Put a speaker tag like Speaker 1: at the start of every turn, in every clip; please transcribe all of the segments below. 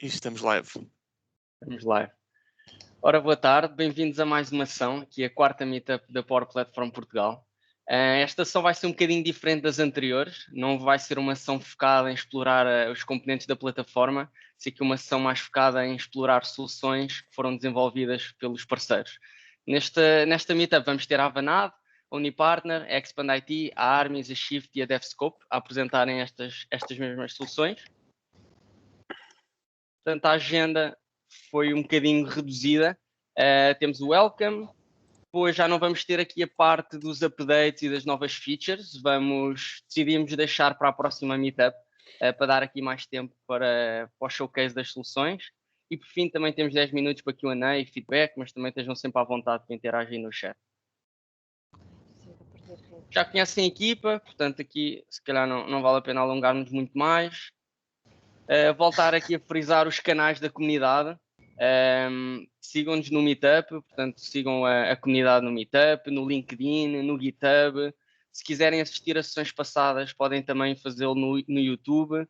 Speaker 1: E estamos live.
Speaker 2: Estamos live. Ora, boa tarde, bem-vindos a mais uma ação, aqui a quarta meetup da Power Platform Portugal. Esta ação vai ser um bocadinho diferente das anteriores, não vai ser uma ação focada em explorar os componentes da plataforma, ser aqui uma ação mais focada em explorar soluções que foram desenvolvidas pelos parceiros. Nesta meetup vamos ter a Avanade, a Unipartner, a Expand IT, a Armis, a Shift e a DevScope a apresentarem estas mesmas soluções. Portanto, a agenda foi um bocadinho reduzida. Temos o Welcome, depois já não vamos ter aqui a parte dos updates e das novas features, decidimos deixar para a próxima meetup, para dar aqui mais tempo para o showcase das soluções. E por fim também temos 10 minutos para Q&A e feedback, mas também estejam sempre à vontade para interagir no chat. Já conhecem a equipa, portanto aqui se calhar não vale a pena alongarmos muito mais. Voltar aqui a frisar os canais da comunidade. Sigam-nos no Meetup, portanto sigam a comunidade no Meetup, no LinkedIn, no GitHub. Se quiserem assistir a sessões passadas podem também fazê-lo no YouTube.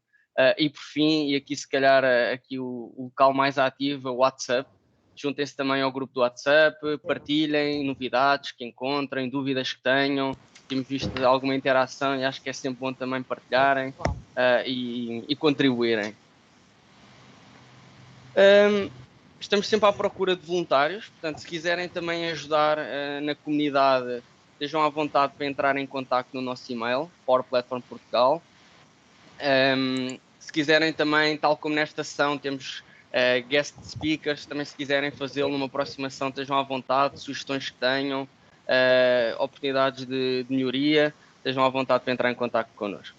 Speaker 2: E por fim, e aqui se calhar aqui o local mais ativo é o WhatsApp. Juntem-se também ao grupo do WhatsApp, partilhem novidades que encontrem, dúvidas que tenham. Temos visto alguma interação e acho que é sempre bom também partilharem e contribuírem. Estamos sempre à procura de voluntários, portanto, se quiserem também ajudar na comunidade, estejam à vontade para entrar em contato no nosso e-mail, Power Platform Portugal. Se quiserem também, tal como nesta sessão, temos guest speakers, também se quiserem fazê-lo numa próxima sessão, estejam à vontade, sugestões que tenham, oportunidades de melhoria, estejam à vontade para entrar em contato connosco.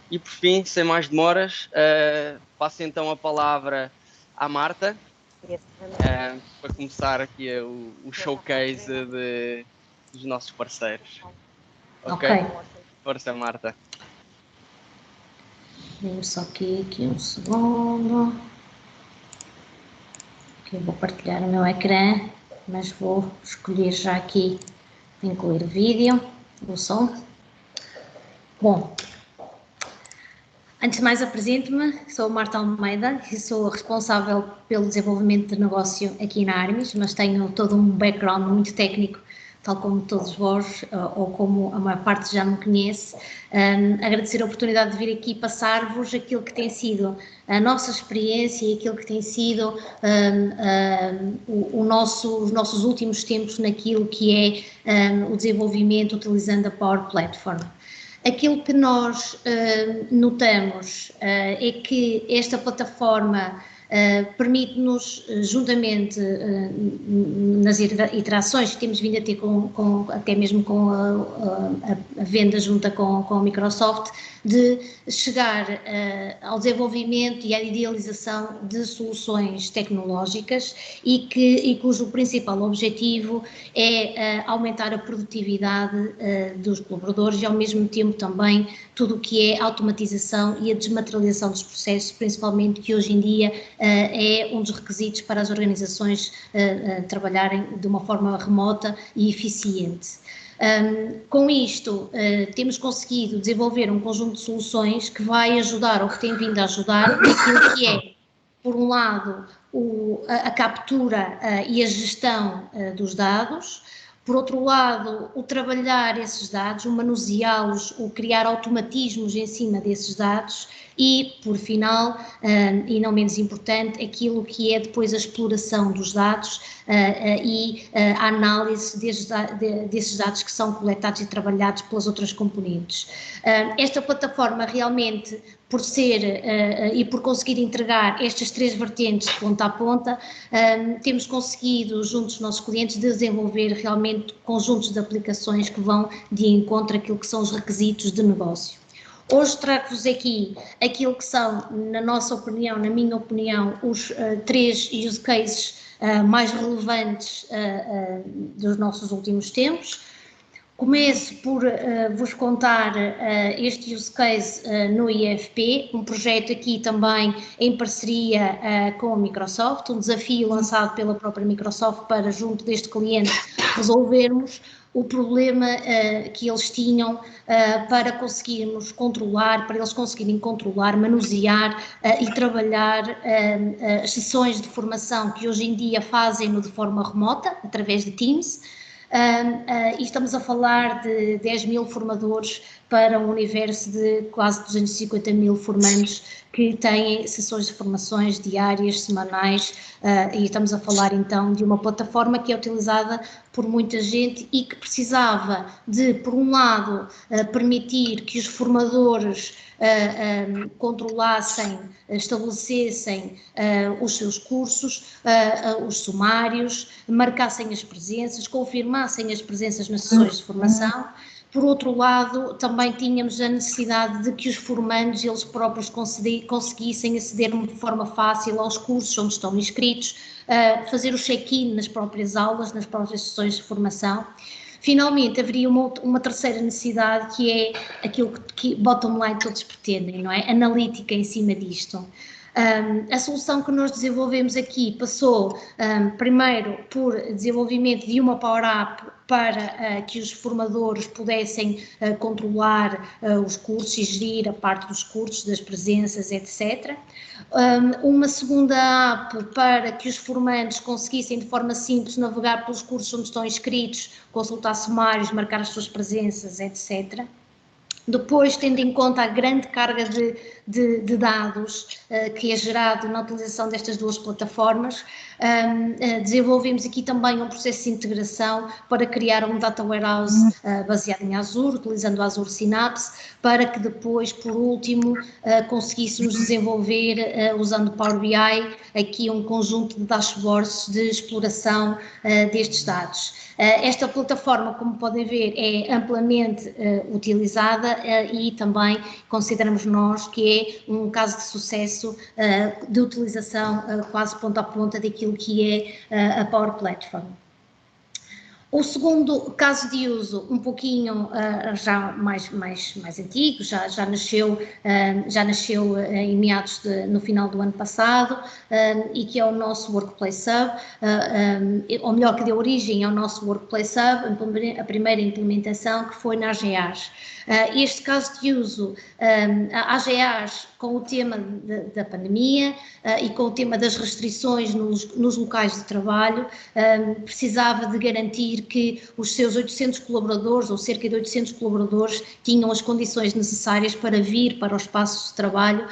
Speaker 2: E por fim, sem mais demoras, passo então a palavra à Marta, para começar aqui o showcase dos nossos parceiros. Ok? Força, Marta.
Speaker 3: Vamos só aqui um segundo. Eu vou partilhar o meu ecrã, mas vou escolher já aqui incluir vídeo, o som. Bom, antes de mais apresento-me, sou Marta Almeida e sou responsável pelo desenvolvimento de negócio aqui na Armis, mas tenho todo um background muito técnico, tal como todos vós, ou como a maior parte já me conhece. Agradecer a oportunidade de vir aqui passar-vos aquilo que tem sido a nossa experiência e aquilo que tem sido os nossos últimos tempos naquilo que é o desenvolvimento utilizando a Power Platform. Aquilo que nós notamos é que esta plataforma permite-nos, juntamente nas iterações que temos vindo a ter até mesmo com a venda junta com a Microsoft, de chegar ao desenvolvimento e à idealização de soluções tecnológicas e cujo principal objetivo é aumentar a produtividade dos colaboradores e ao mesmo tempo também tudo o que é automatização e a desmaterialização dos processos, principalmente que hoje em dia é um dos requisitos para as organizações trabalharem de uma forma remota e eficiente. Com isto, temos conseguido desenvolver um conjunto de soluções que vai ajudar, ou que tem vindo a ajudar, naquilo que é, por um lado, a captura e a gestão dos dados, por outro lado, o trabalhar esses dados, o manuseá-los, o criar automatismos em cima desses dados e, por final, e não menos importante, aquilo que é depois a exploração dos dados e a análise desses dados que são coletados e trabalhados pelas outras componentes. Esta plataforma realmente, por ser e por conseguir entregar estas três vertentes de ponta a ponta, temos conseguido, junto dos nossos clientes, desenvolver realmente conjuntos de aplicações que vão de encontro àquilo que são os requisitos de negócio. Hoje trago-vos aqui aquilo que são, na nossa opinião, na minha opinião, os três use cases mais relevantes dos nossos últimos tempos. Começo por vos contar este use case no IFP, um projeto aqui também em parceria com a Microsoft, um desafio lançado pela própria Microsoft para, junto deste cliente, resolvermos o problema que eles tinham para conseguirmos controlar, para eles conseguirem controlar, manusear e trabalhar as sessões de formação que hoje em dia fazem-no de forma remota, através de Teams, e estamos a falar de 10 mil formadores para um universo de quase 250 mil formandos que têm sessões de formações diárias, semanais, e estamos a falar então de uma plataforma que é utilizada por muita gente e que precisava de, por um lado, permitir que os formadores controlassem, estabelecessem os seus cursos, os sumários, marcassem as presenças, confirmassem as presenças nas sessões de formação. Por outro lado, também tínhamos a necessidade de que os formandos eles próprios conseguissem aceder de forma fácil aos cursos onde estão inscritos, fazer o check-in nas próprias aulas, nas próprias sessões de formação. Finalmente, haveria uma terceira necessidade, que é aquilo que bottom line todos pretendem, não é? Analítica em cima disto. A solução que nós desenvolvemos aqui passou, primeiro, por desenvolvimento de uma Power App para que os formadores pudessem controlar os cursos e gerir a parte dos cursos, das presenças, etc. Uma segunda app para que os formandos conseguissem de forma simples navegar pelos cursos onde estão inscritos, consultar sumários, marcar as suas presenças, etc. Depois, tendo em conta a grande carga de dados que é gerado na utilização destas duas plataformas, desenvolvemos aqui também um processo de integração para criar um data warehouse baseado em Azure, utilizando o Azure Synapse, para que depois, por último, conseguíssemos desenvolver, usando Power BI, aqui um conjunto de dashboards de exploração destes dados. Esta plataforma, como podem ver, é amplamente utilizada e também consideramos nós que é um caso de sucesso de utilização quase ponta a ponta daquilo que é a Power Platform. O segundo caso de uso, um pouquinho já mais antigo, já nasceu em meados no final do ano passado, e que é o nosso Workplace Hub, ou melhor, que deu origem ao nosso Workplace Hub, a primeira implementação que foi na AGEAS. Este caso de uso, a AGEAS, com o tema da pandemia e com o tema das restrições nos locais de trabalho, precisava de garantir que os seus 800 colaboradores, ou cerca de 800 colaboradores, tinham as condições necessárias para vir para os espaços de trabalho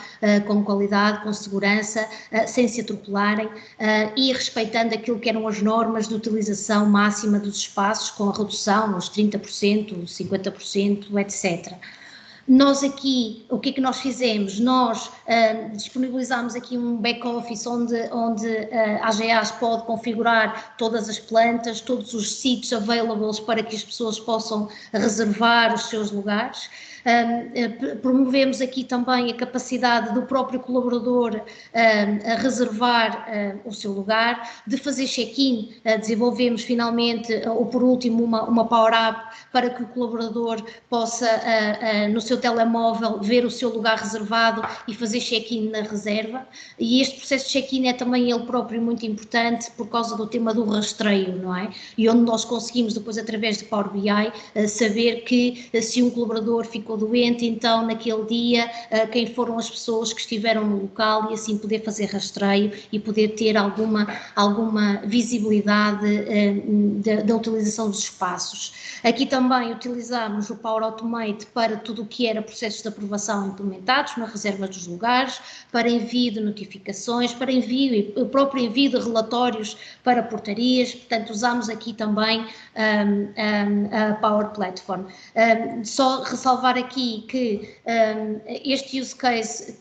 Speaker 3: com qualidade, com segurança, sem se atropelarem e respeitando aquilo que eram as normas de utilização máxima dos espaços, com a redução aos 30%, 50%, etc. Nós aqui, o que é que nós fizemos? Nós disponibilizámos aqui um back-office onde a AGEAS pode configurar todas as plantas, todos os sítios available para que as pessoas possam reservar os seus lugares. Promovemos aqui também a capacidade do próprio colaborador a reservar o seu lugar, de fazer check-in. Desenvolvemos finalmente, ou por último, uma Power App para que o colaborador possa, no seu telemóvel, ver o seu lugar reservado e fazer check-in na reserva. E este processo de check-in é também ele próprio muito importante por causa do tema do rastreio, não é? E onde nós conseguimos depois, através de Power BI, saber que se um colaborador ficou doente, então naquele dia quem foram as pessoas que estiveram no local, e assim poder fazer rastreio e poder ter alguma visibilidade da utilização dos espaços. Aqui também utilizamos o Power Automate para tudo o que era processos de aprovação implementados na reserva dos lugares, para envio de notificações, para o próprio envio de relatórios para portarias. Portanto, usamos aqui também a Power Platform. Só ressalvar aqui que este use case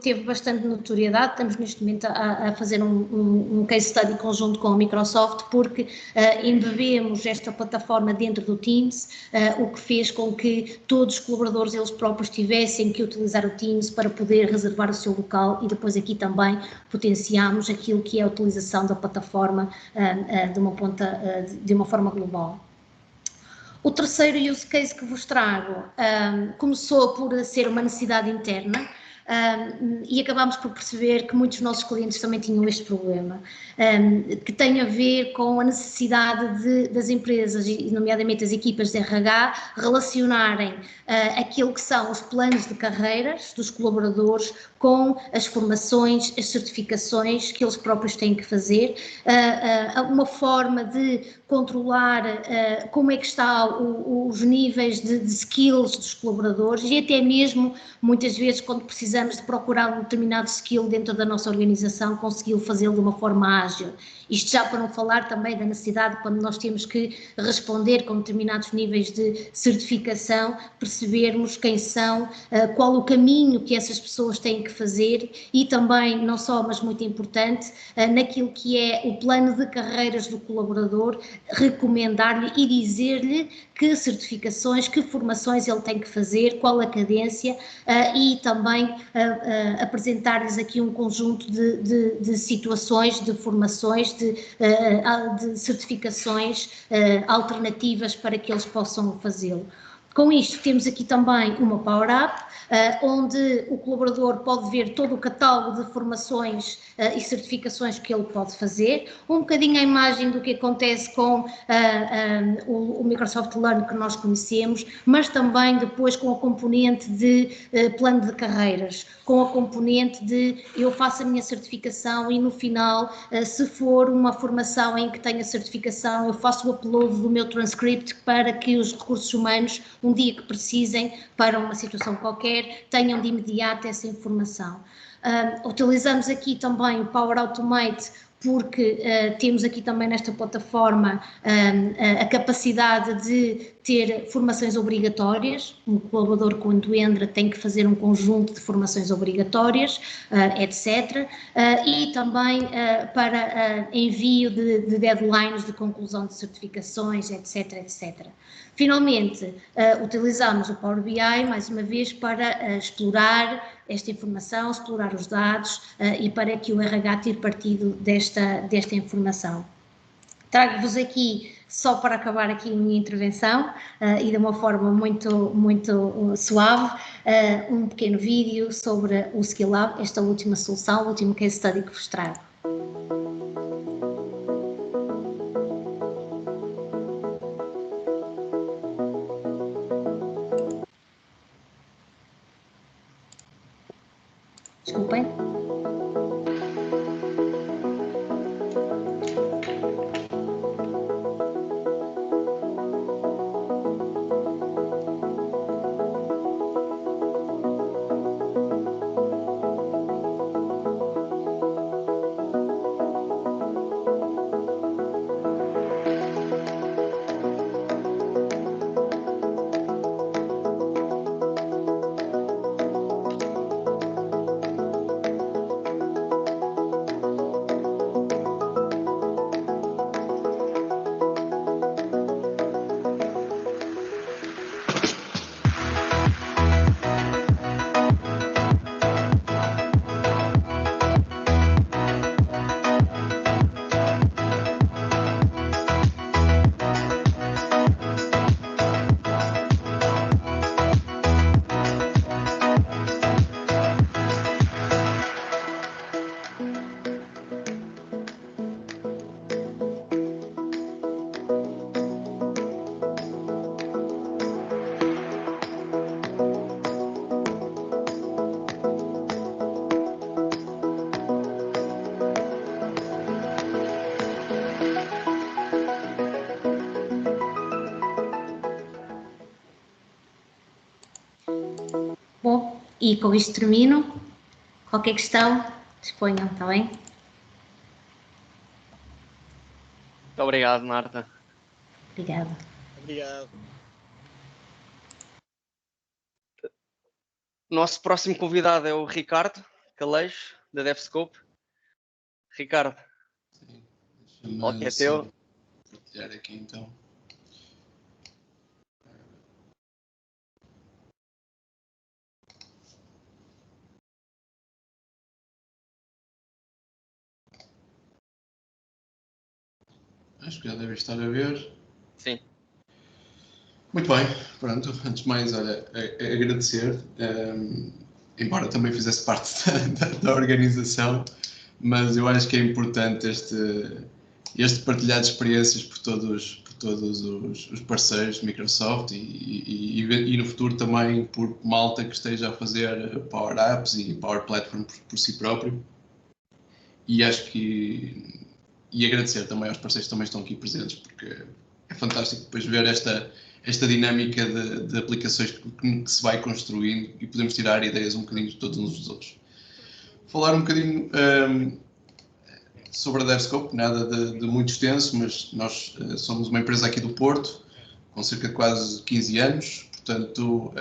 Speaker 3: teve bastante notoriedade. Estamos neste momento a fazer um case study conjunto com a Microsoft, porque embebemos esta plataforma dentro do Teams, o que fez com que todos os colaboradores eles próprios tivessem que utilizar o Teams para poder reservar o seu local, e depois aqui também potenciamos aquilo que é a utilização da plataforma de uma forma global. O terceiro use case que vos trago começou por ser uma necessidade interna. e acabámos por perceber que muitos dos nossos clientes também tinham este problema, que tem a ver com a necessidade das empresas, e nomeadamente as equipas de RH, relacionarem aquilo que são os planos de carreiras dos colaboradores com as formações, as certificações que eles próprios têm que fazer, uma forma de controlar como é que estão os níveis de skills dos colaboradores e até mesmo, muitas vezes, quando precisamos de procurar um determinado skill dentro da nossa organização, conseguir fazê-lo de uma forma ágil. Isto já para não falar também da necessidade, quando nós temos que responder com determinados níveis de certificação, percebermos quem são, qual o caminho que essas pessoas têm que fazer e também, não só, mas muito importante, naquilo que é o plano de carreiras do colaborador, recomendar-lhe e dizer-lhe que certificações, que formações ele tem que fazer, qual a cadência e também apresentar-lhes aqui um conjunto de situações, de formações, de certificações alternativas para que eles possam fazê-lo. Com isto temos aqui também uma Power Up, onde o colaborador pode ver todo o catálogo de formações e certificações que ele pode fazer, um bocadinho a imagem do que acontece com o Microsoft Learn que nós conhecemos, mas também depois com a componente de plano de carreiras, com a componente de eu faço a minha certificação e no final, se for uma formação em que tenha certificação, eu faço o upload do meu transcript para que os recursos humanos, um dia que precisem para uma situação qualquer, tenham de imediato essa informação. Utilizamos aqui também o Power Automate porque temos aqui também nesta plataforma a capacidade de ter formações obrigatórias. Um colaborador, quando entra, tem que fazer um conjunto de formações obrigatórias, etc. E também para envio de deadlines de conclusão de certificações, etc, etc. Finalmente, utilizamos o Power BI, mais uma vez, para explorar esta informação, explorar os dados e para que o RH tire partido desta informação. Trago-vos aqui, só para acabar aqui a minha intervenção e de uma forma muito suave, um pequeno vídeo sobre o Skill Lab, esta última solução, o último case study que vos trago. Desculpem. Bom, e com isto termino. Qualquer questão, disponham, está bem?
Speaker 2: Muito obrigado, Marta.
Speaker 3: Obrigada.
Speaker 1: Obrigado.
Speaker 2: O nosso próximo convidado é o Ricardo Caleixo, da DevScope. Ricardo, o que é teu?
Speaker 4: Vou tirar aqui então. Acho que já devem estar a ver.
Speaker 2: Sim.
Speaker 4: Muito bem, pronto. Antes de mais, olha, agradecer. embora também fizesse parte da organização, mas eu acho que é importante este partilhar de experiências por todos os parceiros de Microsoft e no futuro também por malta que esteja a fazer Power Apps e Power Platform por si próprio. E acho que... E agradecer também aos parceiros que também estão aqui presentes, porque é fantástico depois ver esta dinâmica de aplicações que se vai construindo e podemos tirar ideias um bocadinho de todos uns dos outros. Falar um bocadinho sobre a DevScope, nada de muito extenso, mas nós somos uma empresa aqui do Porto, com cerca de quase 15 anos, portanto,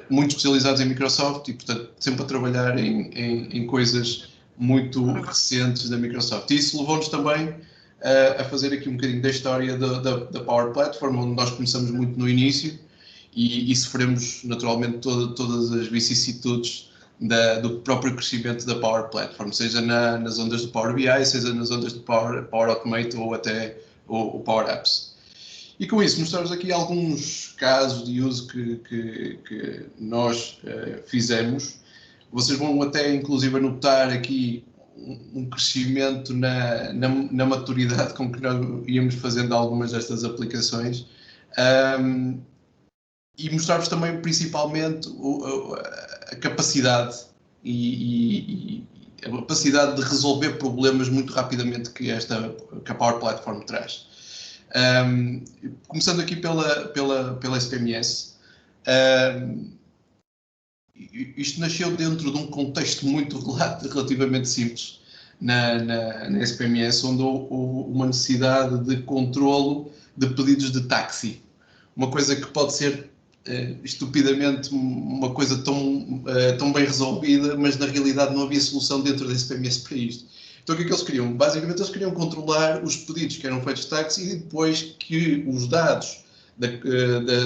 Speaker 4: muito especializados em Microsoft e, portanto, sempre a trabalhar em coisas muito recentes da Microsoft. E isso levou-nos também a fazer aqui um bocadinho da história da Power Platform, onde nós começamos muito no início e sofremos naturalmente todas as vicissitudes do próprio crescimento da Power Platform, seja nas ondas do Power BI, seja nas ondas do Power Automate ou até o Power Apps. E com isso mostramos aqui alguns casos de uso que nós fizemos. Vocês vão até inclusive notar aqui um crescimento na maturidade com que nós íamos fazendo algumas destas aplicações. E mostrar-vos também principalmente a capacidade e a capacidade de resolver problemas muito rapidamente que a Power Platform traz. Começando aqui pela SPMS, isto nasceu dentro de um contexto muito relativamente simples na SPMS, onde houve uma necessidade de controlo de pedidos de táxi. Uma coisa que pode ser estupidamente uma coisa tão bem resolvida, mas na realidade não havia solução dentro da SPMS para isto. Então o que é que eles queriam? Basicamente eles queriam controlar os pedidos que eram feitos de táxi e depois que os dados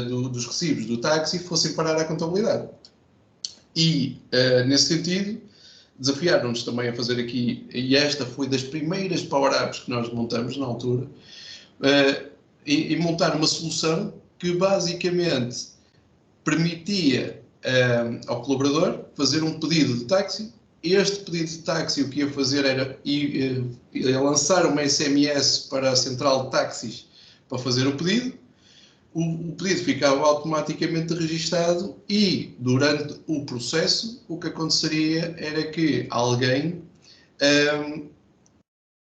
Speaker 4: dos recibos do táxi fossem parar à contabilidade. E, nesse sentido, desafiaram-nos também a fazer aqui, e esta foi das primeiras Power Apps que nós montamos na altura, e montar uma solução que basicamente permitia ao colaborador fazer um pedido de táxi. Este pedido de táxi o que ia fazer era ia lançar uma SMS para a central de táxis para fazer o pedido. O pedido ficava automaticamente registado e, durante o processo, o que aconteceria era que alguém,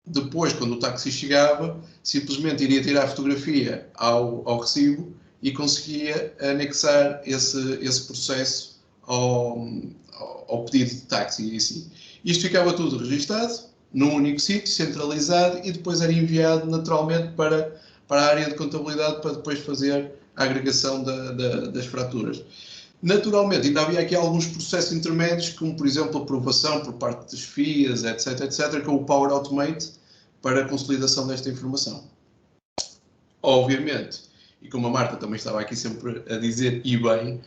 Speaker 4: depois, quando o táxi chegava, simplesmente iria tirar a fotografia ao recibo e conseguia anexar esse processo ao pedido de táxi. Isto ficava tudo registado num único sítio, centralizado, e depois era enviado naturalmente para a área de contabilidade para depois fazer a agregação das fraturas. Naturalmente, ainda havia aqui alguns processos intermédios, como por exemplo a aprovação por parte das FIAs, etc., com o Power Automate para a consolidação desta informação. Obviamente, e como a Marta também estava aqui sempre a dizer, e bem,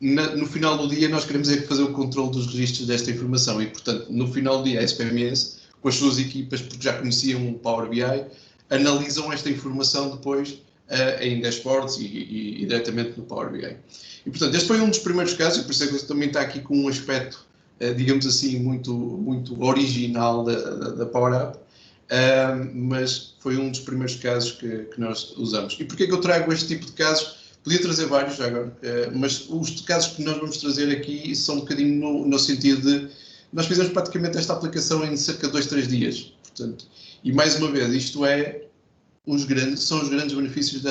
Speaker 4: no final do dia nós queremos fazer o controle dos registros desta informação e, portanto, no final do dia a SPMS, com as suas equipas, porque já conheciam o Power BI, analisam esta informação depois em dashboards e diretamente no Power BI. E, portanto, este foi um dos primeiros casos, e por isso é que também está aqui com um aspecto, digamos assim, muito original da Power App, mas foi um dos primeiros casos que nós usamos. E porquê é que eu trago este tipo de casos? Podia trazer vários já agora, mas os casos que nós vamos trazer aqui são um bocadinho no sentido de nós fizemos praticamente esta aplicação em cerca de 2-3 dias. Portanto, e mais uma vez, isto são os grandes benefícios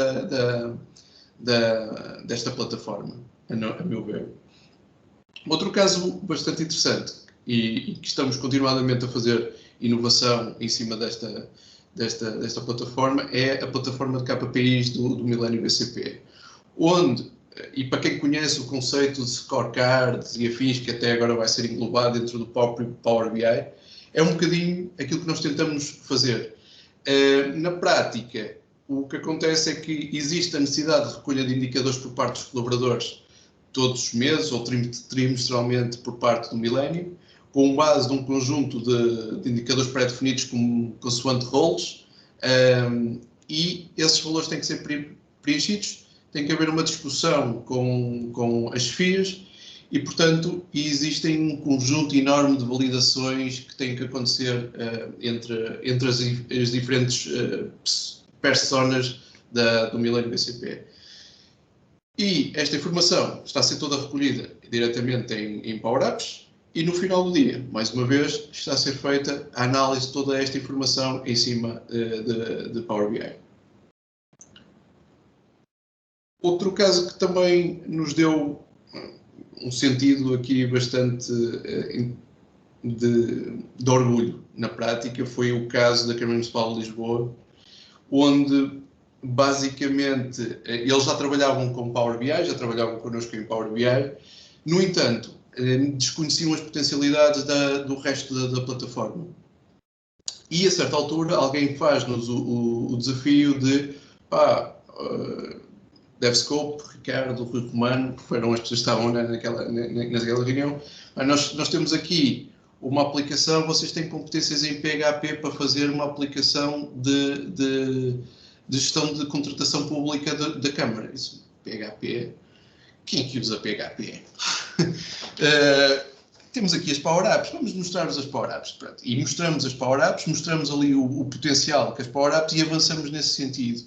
Speaker 4: desta plataforma, a meu ver. Outro caso bastante interessante e que estamos continuadamente a fazer inovação em cima desta plataforma é a plataforma de KPIs do Millennium BCP, onde, e para quem conhece o conceito de scorecards e afins, que até agora vai ser englobado dentro do próprio Power BI, é um bocadinho aquilo que nós tentamos fazer. Na prática, o que acontece é que existe a necessidade de recolha de indicadores por parte dos colaboradores todos os meses ou trimestralmente por parte do Millennium, com base num conjunto de indicadores pré-definidos como consoante roles, e esses valores têm que ser preenchidos, tem que haver uma discussão com as FIAs e, portanto, existem um conjunto enorme de validações que têm que acontecer entre as diferentes personas do Millennium BCP. E esta informação está a ser toda recolhida diretamente em Power Apps e no final do dia, mais uma vez, está a ser feita a análise de toda esta informação em cima de Power BI. Outro caso que também nos deu um sentido aqui bastante de orgulho na prática foi o caso da Câmara Municipal de Lisboa, onde basicamente eles já trabalhavam com Power BI, já trabalhavam connosco em Power BI, no entanto, desconheciam as potencialidades do resto da plataforma. E a certa altura alguém faz-nos o desafio de DevScope, Ricardo, Rui Romano, que foram as pessoas que estavam naquela reunião. Nós temos aqui uma aplicação, vocês têm competências em PHP para fazer uma aplicação de gestão de contratação pública da Câmara. Isso, PHP, quem é que usa PHP? Temos aqui as Power Apps, vamos mostrar-vos as Power Apps. Pronto. E mostramos as Power Apps, mostramos ali o potencial que as Power Apps e avançamos nesse sentido.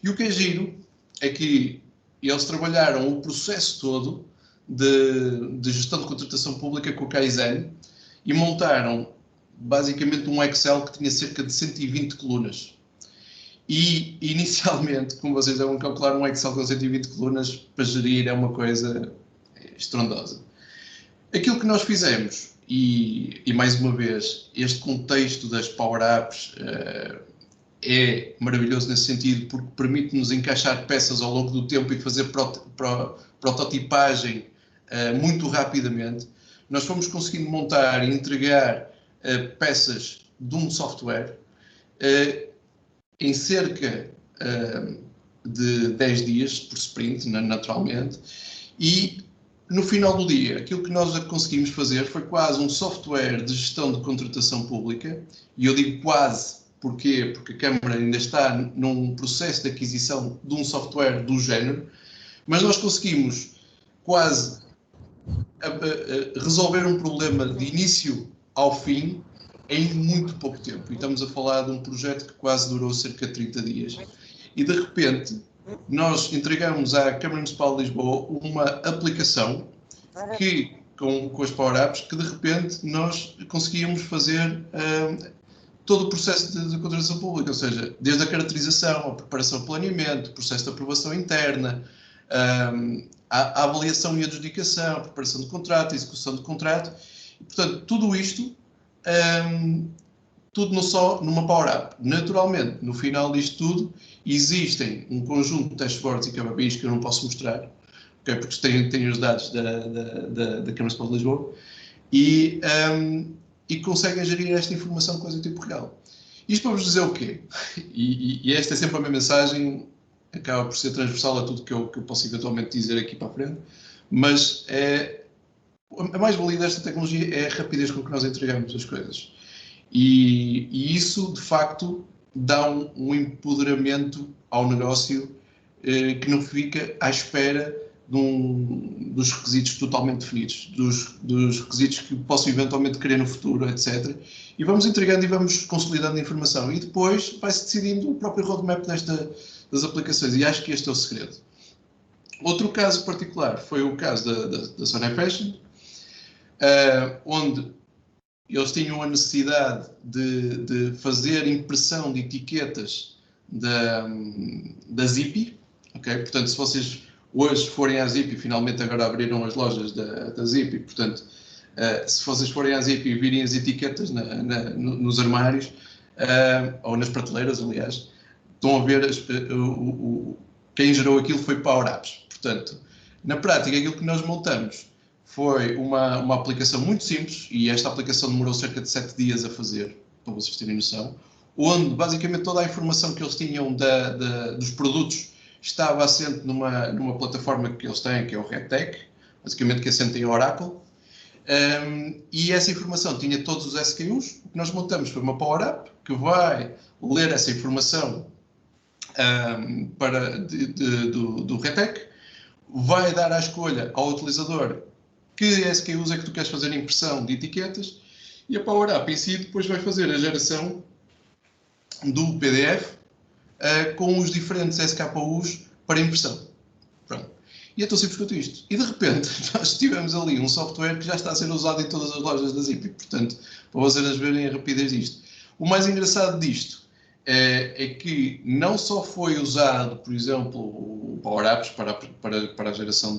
Speaker 4: E o que é giro é que eles trabalharam o processo todo de gestão de contratação pública com o Kaizen e montaram basicamente um Excel que tinha cerca de 120 colunas. E inicialmente, como vocês devem calcular, um Excel com 120 colunas para gerir é uma coisa estrondosa. Aquilo que nós fizemos, e mais uma vez, este contexto das Power Apps é maravilhoso nesse sentido, porque permite-nos encaixar peças ao longo do tempo e fazer prototipagem muito rapidamente. Nós fomos conseguindo montar e entregar peças de um software em cerca de 10 dias por sprint, naturalmente, e no final do dia, aquilo que nós conseguimos fazer foi quase um software de gestão de contratação pública, e eu digo quase. Porquê? Porque a Câmara ainda está num processo de aquisição de um software do género, mas nós conseguimos quase resolver um problema de início ao fim em muito pouco tempo. E estamos a falar de um projeto que quase durou cerca de 30 dias. E de repente, nós entregamos à Câmara Municipal de Lisboa uma aplicação que, com as Power Apps, que de repente nós conseguíamos fazer todo o processo de contratação pública, ou seja, desde a caracterização, a preparação de planeamento, o processo de aprovação interna, a avaliação e adjudicação, a preparação de contrato, a execução de contrato, e, portanto, tudo isto, tudo numa Power App. Naturalmente, no final disto tudo, existem um conjunto de dashboards e KPIs que eu não posso mostrar, okay, porque tenho os dados da Câmara Municipal de Lisboa, e conseguem gerir esta informação quase em tempo real. Isto para vos dizer o quê? E esta é sempre a minha mensagem, acaba por ser transversal a tudo que eu posso eventualmente dizer aqui para a frente, mas a mais-valia desta tecnologia é a rapidez com que nós entregamos as coisas. E isso, de facto, dá um empoderamento ao negócio que não fica à espera dos requisitos totalmente definidos, dos requisitos que posso eventualmente querer no futuro, etc. E vamos entregando e vamos consolidando a informação. E depois vai-se decidindo o próprio roadmap das aplicações. E acho que este é o segredo. Outro caso particular foi o caso da Sony Fashion, onde eles tinham a necessidade de fazer impressão de etiquetas da Zippy. Okay? Portanto, se vocês hoje forem à Zippy, finalmente agora abriram as lojas da Zippy, portanto, se vocês forem à Zippy e virem as etiquetas nos armários, ou nas prateleiras, aliás, estão a ver quem gerou aquilo foi Power Apps. Portanto, na prática, aquilo que nós montamos foi uma aplicação muito simples, e esta aplicação demorou cerca de 7 dias a fazer, para vocês terem noção, onde basicamente toda a informação que eles tinham dos produtos estava assente numa plataforma que eles têm, que é o RedTech, basicamente que assenta em Oracle, e essa informação tinha todos os SKUs. O que nós montamos foi uma Power App que vai ler essa informação do RedTech, vai dar à escolha ao utilizador que SKUs é que tu queres fazer a impressão de etiquetas, e a Power Up em si depois vai fazer a geração do PDF com os diferentes SKUs para impressão. Pronto. E é tão simples quanto isto. E de repente, nós tivemos ali um software que já está a ser usado em todas as lojas da Zippy. Portanto, para vocês verem a rapidez disto. O mais engraçado disto é que não só foi usado, por exemplo, o Power Apps para a geração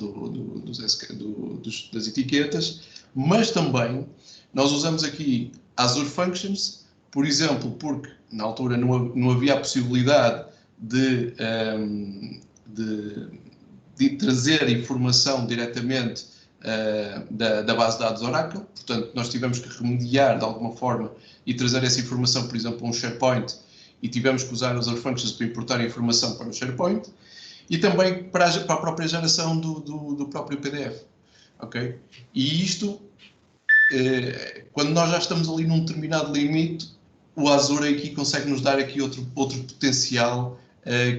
Speaker 4: das etiquetas, mas também nós usamos aqui Azure Functions, por exemplo, porque na altura não havia a possibilidade de trazer informação diretamente da base de dados Oracle. Portanto, nós tivemos que remediar de alguma forma e trazer essa informação, por exemplo, a um SharePoint, e tivemos que usar os Azure Functions para importar a informação para o SharePoint, e também para a própria geração do próprio PDF. Okay? E isto, quando nós já estamos ali num determinado limite, o Azure aqui consegue nos dar aqui outro potencial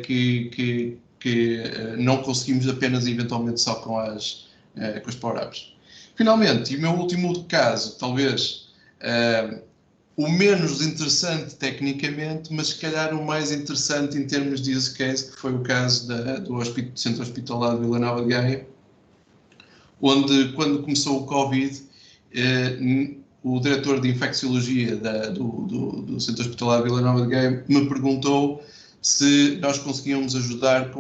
Speaker 4: que não conseguimos apenas eventualmente só com as Power Apps. Finalmente, e o meu último caso, talvez o menos interessante tecnicamente, mas se calhar o mais interessante em termos de use case, que foi o caso do Centro Hospitalar de Vila Nova de Gaia, onde, quando começou o Covid, o diretor de infecciologia do Centro Hospitalar de Vila Nova de Gaia me perguntou se nós conseguíamos ajudar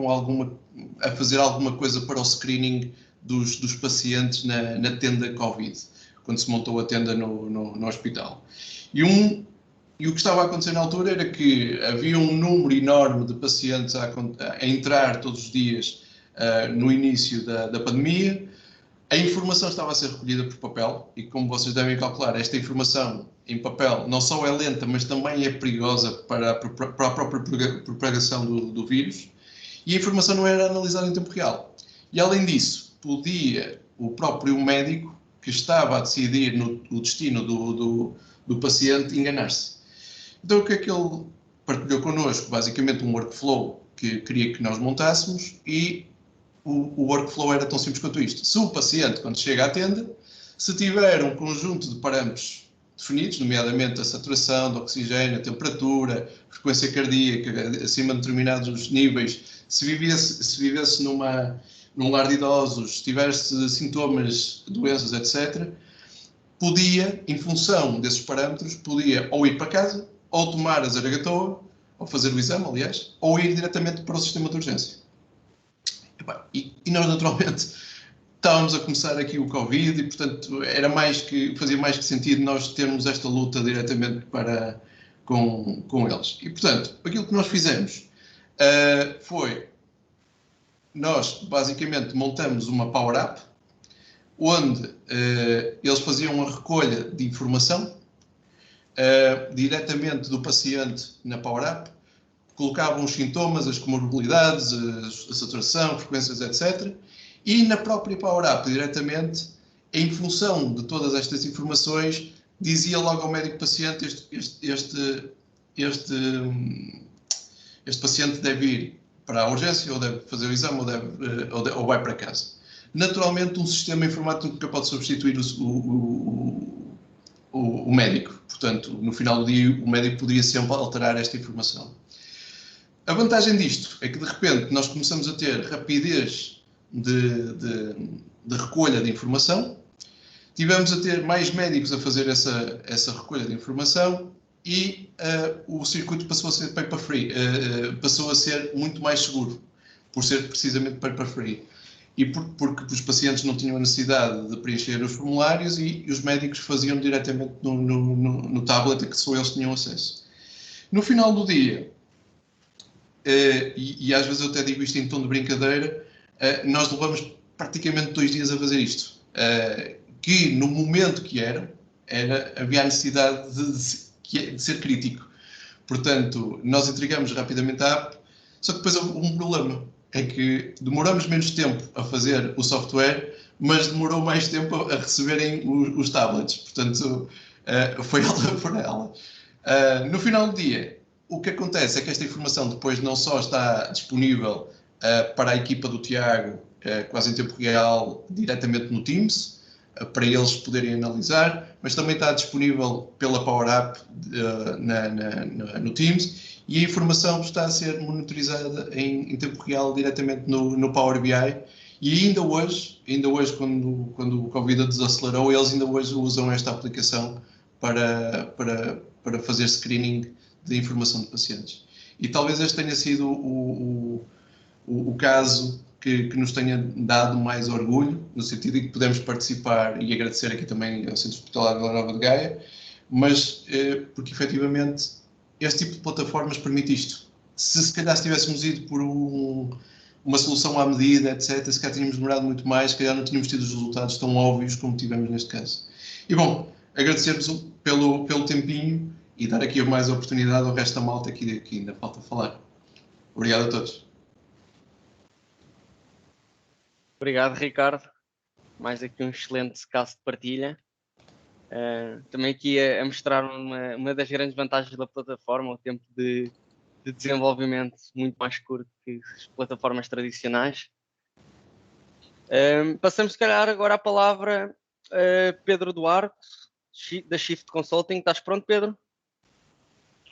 Speaker 4: a fazer alguma coisa para o screening dos pacientes na tenda Covid, quando se montou a tenda no hospital. E o que estava a acontecer na altura era que havia um número enorme de pacientes a entrar todos os dias no início da pandemia. A informação estava a ser recolhida por papel e, como vocês devem calcular, esta informação em papel não só é lenta, mas também é perigosa para a própria propagação do vírus, e a informação não era analisada em tempo real. E, além disso, podia o próprio médico que estava a decidir o destino do paciente enganar-se. Então, o que é que ele partilhou connosco? Basicamente um workflow que queria que nós montássemos, e o workflow era tão simples quanto isto. Se o paciente, quando chega à tenda, se tiver um conjunto de parâmetros definidos, nomeadamente a saturação de oxigênio, a temperatura, a frequência cardíaca, acima de determinados níveis, se vivesse num lar de idosos, se tivesse sintomas, doenças, etc., podia, em função desses parâmetros, podia ou ir para casa, ou tomar a Zaragatoa, ou fazer o exame, aliás, ou ir diretamente para o sistema de urgência. E nós, naturalmente, estávamos a começar aqui o Covid e, portanto, fazia mais que sentido nós termos esta luta diretamente com eles. E, portanto, aquilo que nós fizemos foi, nós basicamente montamos uma Power Up, onde eles faziam a recolha de informação diretamente do paciente na Power Up, colocavam os sintomas, as comorbilidades, a saturação, frequências, etc. E na própria Power Up, diretamente, em função de todas estas informações, dizia logo ao médico paciente: este paciente deve ir para a urgência, ou deve fazer o exame, ou vai para casa. Naturalmente, um sistema informático nunca pode substituir o médico. Portanto, no final do dia, o médico poderia sempre alterar esta informação. A vantagem disto é que, de repente, nós começamos a ter rapidez de recolha de informação, tivemos a ter mais médicos a fazer essa recolha de informação, e o circuito passou a ser paper-free, passou a ser muito mais seguro, por ser precisamente paper-free. E porque os pacientes não tinham a necessidade de preencher os formulários, e os médicos faziam diretamente no tablet, a que só eles tinham acesso. No final do dia, e às vezes eu até digo isto em tom de brincadeira, nós levamos praticamente 2 dias a fazer isto. Que no momento que havia a necessidade de ser crítico. Portanto, nós entregamos rapidamente a app, só que depois houve um problema. É que demoramos menos tempo a fazer o software, mas demorou mais tempo a receberem os tablets. Portanto, foi ela por ela. No final do dia, o que acontece é que esta informação depois não só está disponível para a equipa do Tiago, quase em tempo real, diretamente no Teams, para eles poderem analisar, mas também está disponível pela Power App no Teams, e a informação está a ser monitorizada em tempo real diretamente no Power BI. E ainda hoje quando o Covid desacelerou, eles ainda hoje usam esta aplicação para fazer screening de informação de pacientes. E talvez este tenha sido o caso que nos tenha dado mais orgulho, no sentido de que podemos participar, e agradecer aqui também ao Centro Hospitalar de Vila Nova de Gaia, mas porque efetivamente este tipo de plataformas permite isto. Se calhar se tivéssemos ido por uma solução à medida, etc., se calhar tínhamos demorado muito mais, se calhar não tínhamos tido os resultados tão óbvios como tivemos neste caso. E bom, agradecer-vos pelo tempinho e dar aqui mais oportunidade ao resto da malta que ainda falta falar. Obrigado a todos.
Speaker 2: Obrigado, Ricardo. Mais aqui um excelente caso de partilha. Também aqui a mostrar uma das grandes vantagens da plataforma, o tempo de desenvolvimento muito mais curto que as plataformas tradicionais. Passamos, se calhar, agora a palavra a Pedro Duarte, da Shift Consulting. Estás pronto, Pedro?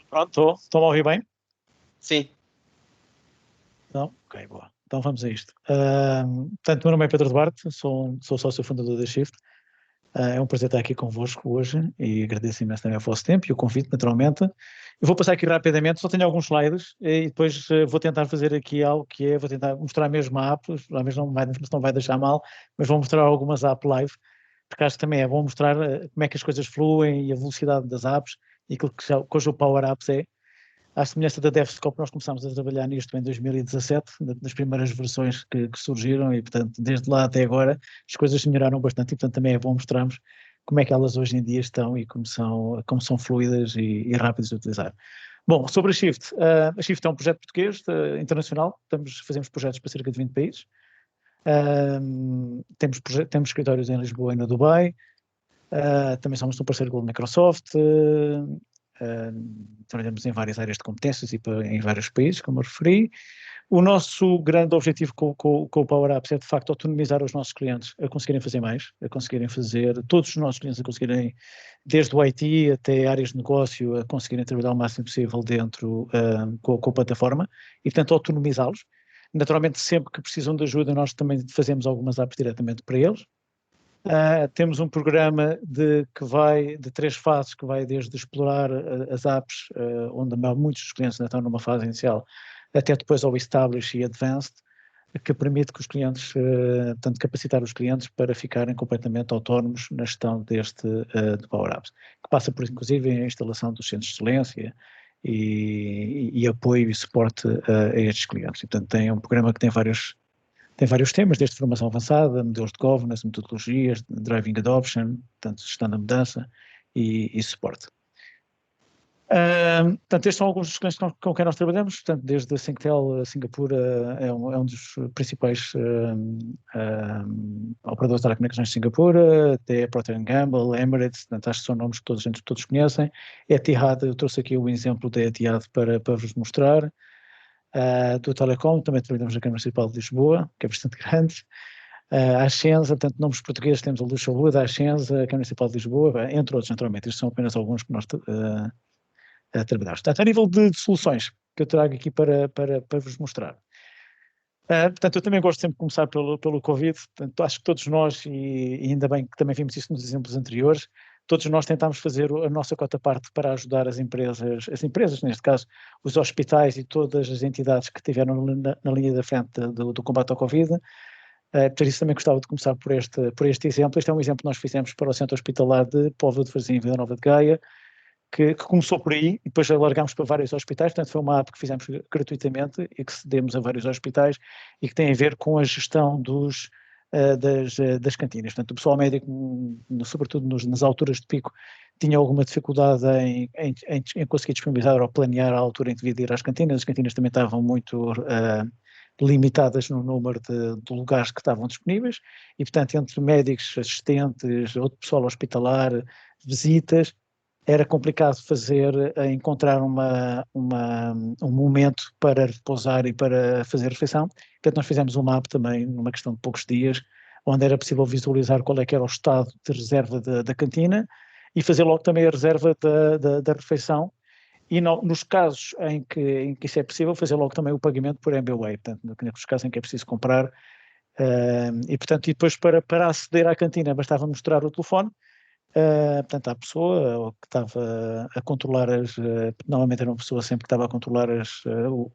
Speaker 1: Pronto, estão a ouvir bem?
Speaker 2: Sim.
Speaker 1: Não? Ok, boa. Então vamos a isto. Portanto, meu nome é Pedro Duarte, sou sócio fundador da Shift. É um prazer estar aqui convosco hoje e agradeço imenso também o vosso tempo e o convite, naturalmente. Eu vou passar aqui rapidamente, só tenho alguns slides e depois vou tentar fazer aqui algo que vou tentar mostrar mesmo a app, não vai deixar mal, mas vou mostrar algumas apps live, porque acho que também é bom mostrar como é que as coisas fluem e a velocidade das apps e aquilo que hoje o Power Apps é. À semelhança da DevScope, nós começámos a trabalhar nisto em 2017, das primeiras versões que surgiram e, portanto, desde lá até agora as coisas melhoraram bastante e, portanto, também é bom mostrarmos como é que elas hoje em dia estão e como são fluidas e rápidas de utilizar. Bom, sobre a Shift é um projeto português, internacional, fazemos projetos para cerca de 20 países, temos escritórios em Lisboa e no Dubai, também somos um parceiro com a Microsoft, trabalhamos em várias áreas de competências e em vários países, como eu referi. O nosso grande objetivo com o Power Apps é, de facto, autonomizar os nossos clientes a conseguirem fazer mais, todos os nossos clientes a conseguirem, desde o IT até áreas de negócio, a conseguirem trabalhar o máximo possível dentro com a plataforma e, portanto, autonomizá-los. Naturalmente, sempre que precisam de ajuda, nós também fazemos algumas apps diretamente para eles. Temos um programa de 3 fases, que vai desde explorar as apps, onde muitos dos clientes ainda estão numa fase inicial, até depois ao Establish e Advanced, que permite que os clientes, portanto, capacitar os clientes para ficarem completamente autónomos na gestão de Power Apps, que passa por, inclusive, a instalação dos centros de excelência e apoio e suporte a estes clientes. E, portanto, tem um programa que tem vários temas, desde formação avançada, modelos de governance, metodologias, driving adoption, portanto, gestão da mudança e suporte. Portanto, estes são alguns dos clientes com quem nós trabalhamos, portanto, desde a Singtel, Singapura é um dos principais operadores de telecomunicações de Singapura, até Procter & Gamble, Emirates, portanto, acho que são nomes que todos conhecem. Etihad, eu trouxe aqui o exemplo da Etihad para vos mostrar. Do Telecom, também trabalhamos na Câmara Municipal de Lisboa, que é bastante grande. A Ascensa, portanto, nomes portugueses, temos a Luz Saúde, a Ascensa, a Câmara Municipal de Lisboa, entre outros, naturalmente. Estes são apenas alguns que nós trabalhamos. Portanto, a nível de soluções que eu trago aqui para vos mostrar. Portanto, eu também gosto sempre de começar pelo Covid. Portanto, acho que todos nós, e ainda bem que também vimos isso nos exemplos anteriores, todos nós tentámos fazer a nossa cota parte para ajudar as empresas, neste caso, os hospitais e todas as entidades que estiveram na linha da frente do combate ao Covid. Por isso também gostava de começar por este exemplo. Este é um exemplo que nós fizemos para o Centro Hospitalar de Póvoa de Varzim, Vila Nova de Gaia, que começou por aí e depois alargámos para vários hospitais. Portanto, foi uma app que fizemos gratuitamente e que cedemos a vários hospitais e que tem a ver com a gestão das cantinas. Portanto, o pessoal médico, sobretudo nas alturas de pico, tinha alguma dificuldade em conseguir disponibilizar ou planear a altura em que devia ir às cantinas. As cantinas também estavam muito limitadas no número de lugares que estavam disponíveis e, portanto, entre médicos, assistentes, outro pessoal hospitalar, visitas, era complicado encontrar um momento para repousar e para fazer refeição. Portanto, nós fizemos uma app também, numa questão de poucos dias, onde era possível visualizar qual é que era o estado de reserva da cantina e fazer logo também a reserva da refeição. E nos casos em que isso é possível, fazer logo também o pagamento por MBWay, portanto, nos casos em que é preciso comprar. E depois para aceder à cantina bastava mostrar o telefone, portanto, à pessoa que estava a controlar normalmente era uma pessoa sempre que estava a controlar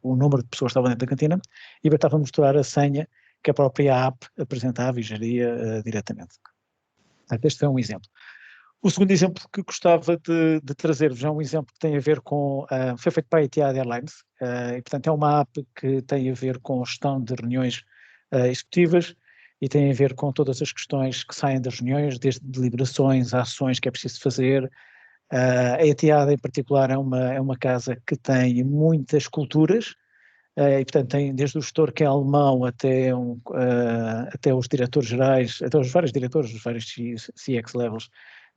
Speaker 1: o número de pessoas que estavam dentro da cantina, e bastava mostrar a senha que a própria app apresentava e geria diretamente. Portanto, este é um exemplo. O segundo exemplo que gostava de trazer-vos é um exemplo que tem a ver com, foi feito para a Etihad Airlines, e portanto é uma app que tem a ver com gestão de reuniões executivas e tem a ver com todas as questões que saem das reuniões, desde deliberações, ações que é preciso fazer. A Etihad em particular é uma casa que tem muitas culturas, e portanto tem desde o gestor que é alemão até os diretores gerais, até os vários diretores, os vários CX levels,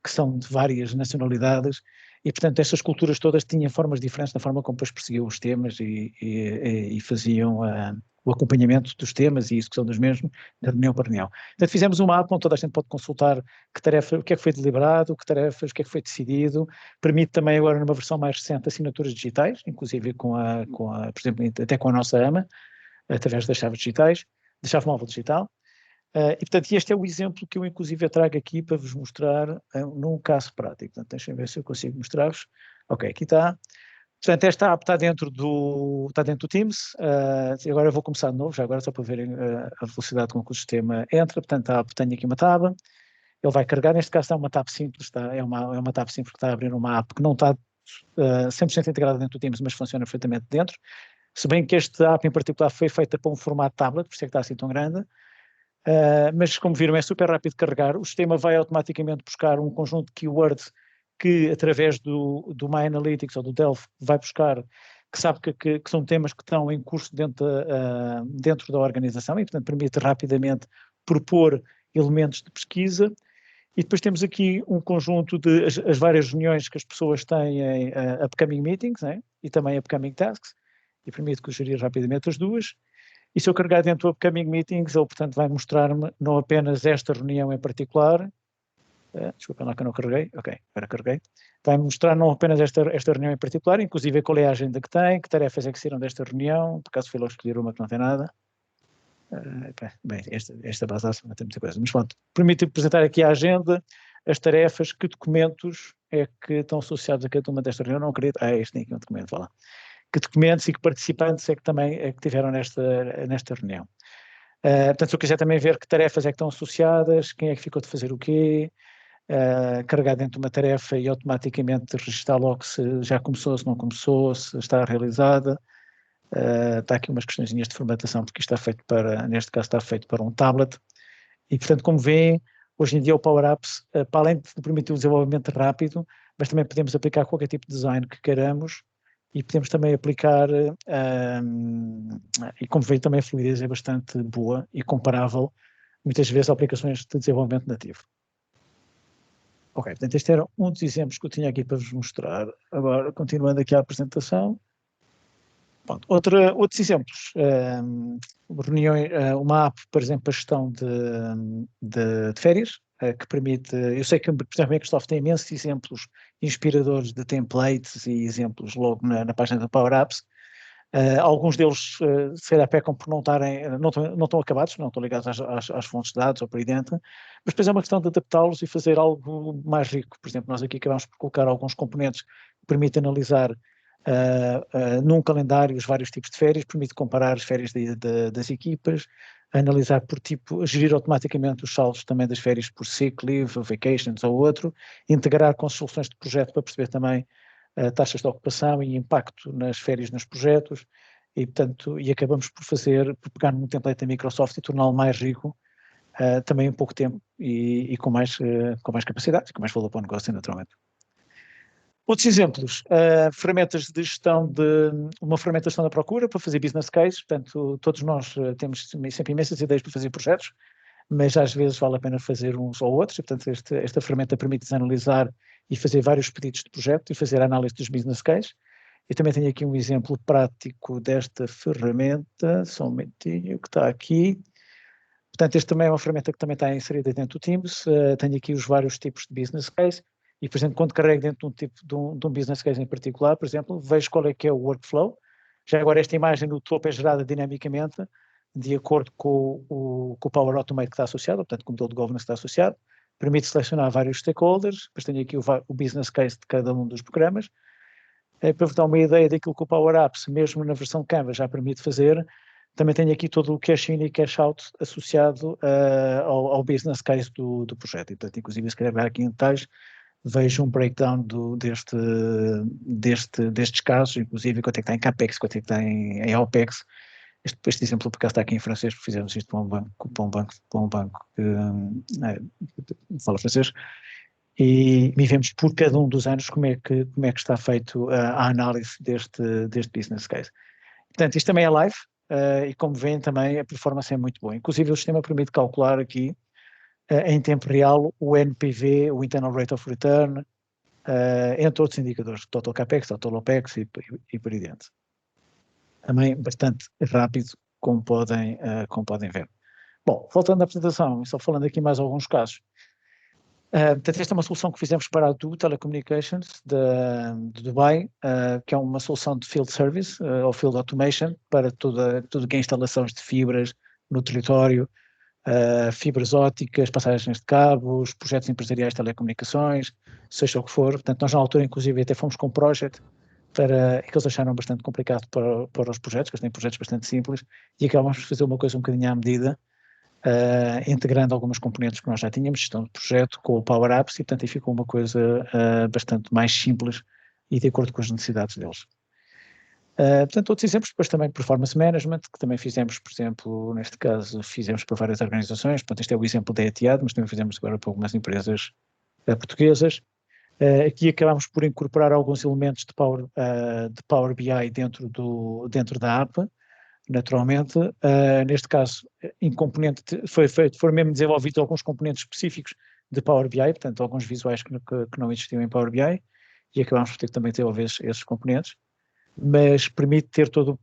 Speaker 1: que são de várias nacionalidades, e portanto estas culturas todas tinham formas diferentes na forma como depois perseguiam os temas e faziam o acompanhamento dos temas e a execução dos mesmos, de reunião para reunião. Portanto, fizemos uma app onde toda a gente pode consultar que tarefa, o que é que foi deliberado, que tarefas, o que é que foi decidido. Permite também agora, numa versão mais recente, assinaturas digitais, inclusive por exemplo, até com a nossa AMA, através das chaves digitais, da chave móvel digital. E, portanto, este é o exemplo que eu, inclusive, trago aqui para vos mostrar num caso prático. Portanto, deixem ver se eu consigo mostrar-vos. Ok, aqui está. Portanto, esta app está dentro do Teams. Agora eu vou começar de novo, já agora só para verem a velocidade com que o sistema entra. Portanto, a app tem aqui uma tab. Ele vai carregar. Neste caso está uma tab simples. É uma tab simples que está a abrir uma app que não está 100% integrada dentro do Teams, mas funciona perfeitamente dentro. Se bem que esta app em particular foi feita para um formato tablet, por isso é que está assim tão grande. Mas como viram é super rápido de carregar. O sistema vai automaticamente buscar um conjunto de keywords que através do My Analytics ou do Delphi vai buscar, que sabe que são temas que estão em curso dentro da organização e portanto permite rapidamente propor elementos de pesquisa. E depois temos aqui um conjunto de as várias reuniões que as pessoas têm, upcoming meetings, né? E também upcoming tasks, e permite gerir rapidamente as duas. E se eu carregar dentro do Upcoming Meetings, ele, portanto, vai mostrar-me não apenas esta reunião em particular, desculpa lá que eu não carreguei, ok, agora carreguei, vai mostrar não apenas esta reunião em particular, inclusive qual é a agenda que tem, que tarefas é que saíram desta reunião, por acaso fui logo escolher uma que não tem nada. Bem, esta base não tem muita coisa, mas pronto, permite apresentar aqui a agenda, as tarefas, que documentos é que estão associados a cada uma desta reunião, não acredito, este tem aqui um documento, vá lá. Que documentos e que participantes é que também que tiveram nesta reunião. Portanto, se eu quiser também ver que tarefas é que estão associadas, quem é que ficou de fazer o quê, carregar dentro de uma tarefa e automaticamente registrar logo se já começou, se não começou, se está realizada. Está aqui umas questõezinhas de formatação, porque isto está feito neste caso está feito para um tablet. E, portanto, como veem, hoje em dia o Power Apps, para além de permitir o desenvolvimento rápido, mas também podemos aplicar qualquer tipo de design que queiramos, e podemos também aplicar, e como veio também a fluidez é bastante boa e comparável, muitas vezes, a aplicações de desenvolvimento nativo. Ok, portanto este era um dos exemplos que eu tinha aqui para vos mostrar. Agora, continuando aqui a apresentação. Pronto, outros exemplos, uma app, por exemplo, para gestão de férias, que permite, eu sei que, por exemplo, a Microsoft tem imensos exemplos inspiradores de templates e exemplos logo na página da Power Apps. Alguns deles se calhar pecam por não estão acabados, não estão ligados às fontes de dados ou por aí dentro, mas depois é uma questão de adaptá-los e fazer algo mais rico. Por exemplo, nós aqui acabamos por colocar alguns componentes que permitem analisar num calendário os vários tipos de férias, permite comparar as férias das equipas, analisar por tipo, gerir automaticamente os saldos também das férias por sick leave, vacations ou outro, integrar com soluções de projeto para perceber também taxas de ocupação e impacto nas férias nos projetos, e portanto, acabamos por pegar num template da Microsoft e torná-lo mais rico, também em pouco tempo e com mais capacidade e com mais valor para o negócio, naturalmente. Outros exemplos, ferramentas de gestão uma ferramenta de gestão da procura para fazer business case, portanto, todos nós temos sempre imensas ideias para fazer projetos, mas às vezes vale a pena fazer uns ou outros, e portanto esta ferramenta permite analisar e fazer vários pedidos de projeto e fazer a análise dos business case. Eu também tenho aqui um exemplo prático desta ferramenta, só um momentinho, que está aqui. Portanto, este também é uma ferramenta que também está inserida dentro do Teams. Tenho aqui os vários tipos de business case e, por exemplo, quando carrego dentro de um tipo de um business case em particular, por exemplo, vejo qual é que é o workflow. Já agora esta imagem no topo é gerada dinamicamente de acordo com o Power Automate que está associado, portanto, com o modelo de governance que está associado. Permite selecionar vários stakeholders, depois tenho aqui o business case de cada um dos programas. Para vos dar uma ideia daquilo que o Power Apps, mesmo na versão Canva, já permite fazer, também tenho aqui todo o cash-in e cash-out associado ao business case do projeto. E, portanto, inclusive, se calhar aqui em detalhes, vejo um breakdown destes casos, inclusive quanto é que está em CAPEX, quanto é que está em OPEX. Este exemplo, por acaso, está aqui em francês, porque fizemos isto para um banco que fala francês, e vemos por cada um dos anos como é que está feito a análise deste business case. Portanto, isto também é live, e como veem também a performance é muito boa. Inclusive o sistema permite calcular aqui em tempo real o NPV, o Internal Rate of Return, entre outros indicadores, Total CAPEX, Total OPEX e por aí dentro. Também bastante rápido, como podem ver. Bom, voltando à apresentação, só falando aqui mais alguns casos. Portanto, esta é uma solução que fizemos para a Du Telecommunications de Dubai, que é uma solução de field service ou field automation para tudo que é instalações de fibras no território, fibras ópticas, passagens de cabos, projetos empresariais de telecomunicações, seja o que for. Portanto, nós na altura, inclusive, até fomos com um project que eles acharam bastante complicado para os projetos, que eles têm projetos bastante simples, e acabamos de fazer uma coisa um bocadinho à medida, integrando algumas componentes que nós já tínhamos, gestão de projeto com o Power Apps, e portanto aí ficou uma coisa bastante mais simples e de acordo com as necessidades deles. Portanto, outros exemplos, depois também performance management, que também fizemos, por exemplo, neste caso, fizemos para várias organizações, portanto este é o exemplo da Etihad, mas também fizemos agora para algumas empresas portuguesas. Aqui acabamos por incorporar alguns elementos de Power BI dentro da app, naturalmente. Neste caso, foram mesmo desenvolvidos alguns componentes específicos de Power BI, portanto, alguns visuais que não existiam em Power BI, e acabamos por ter que também desenvolver esses componentes, mas permite ter toda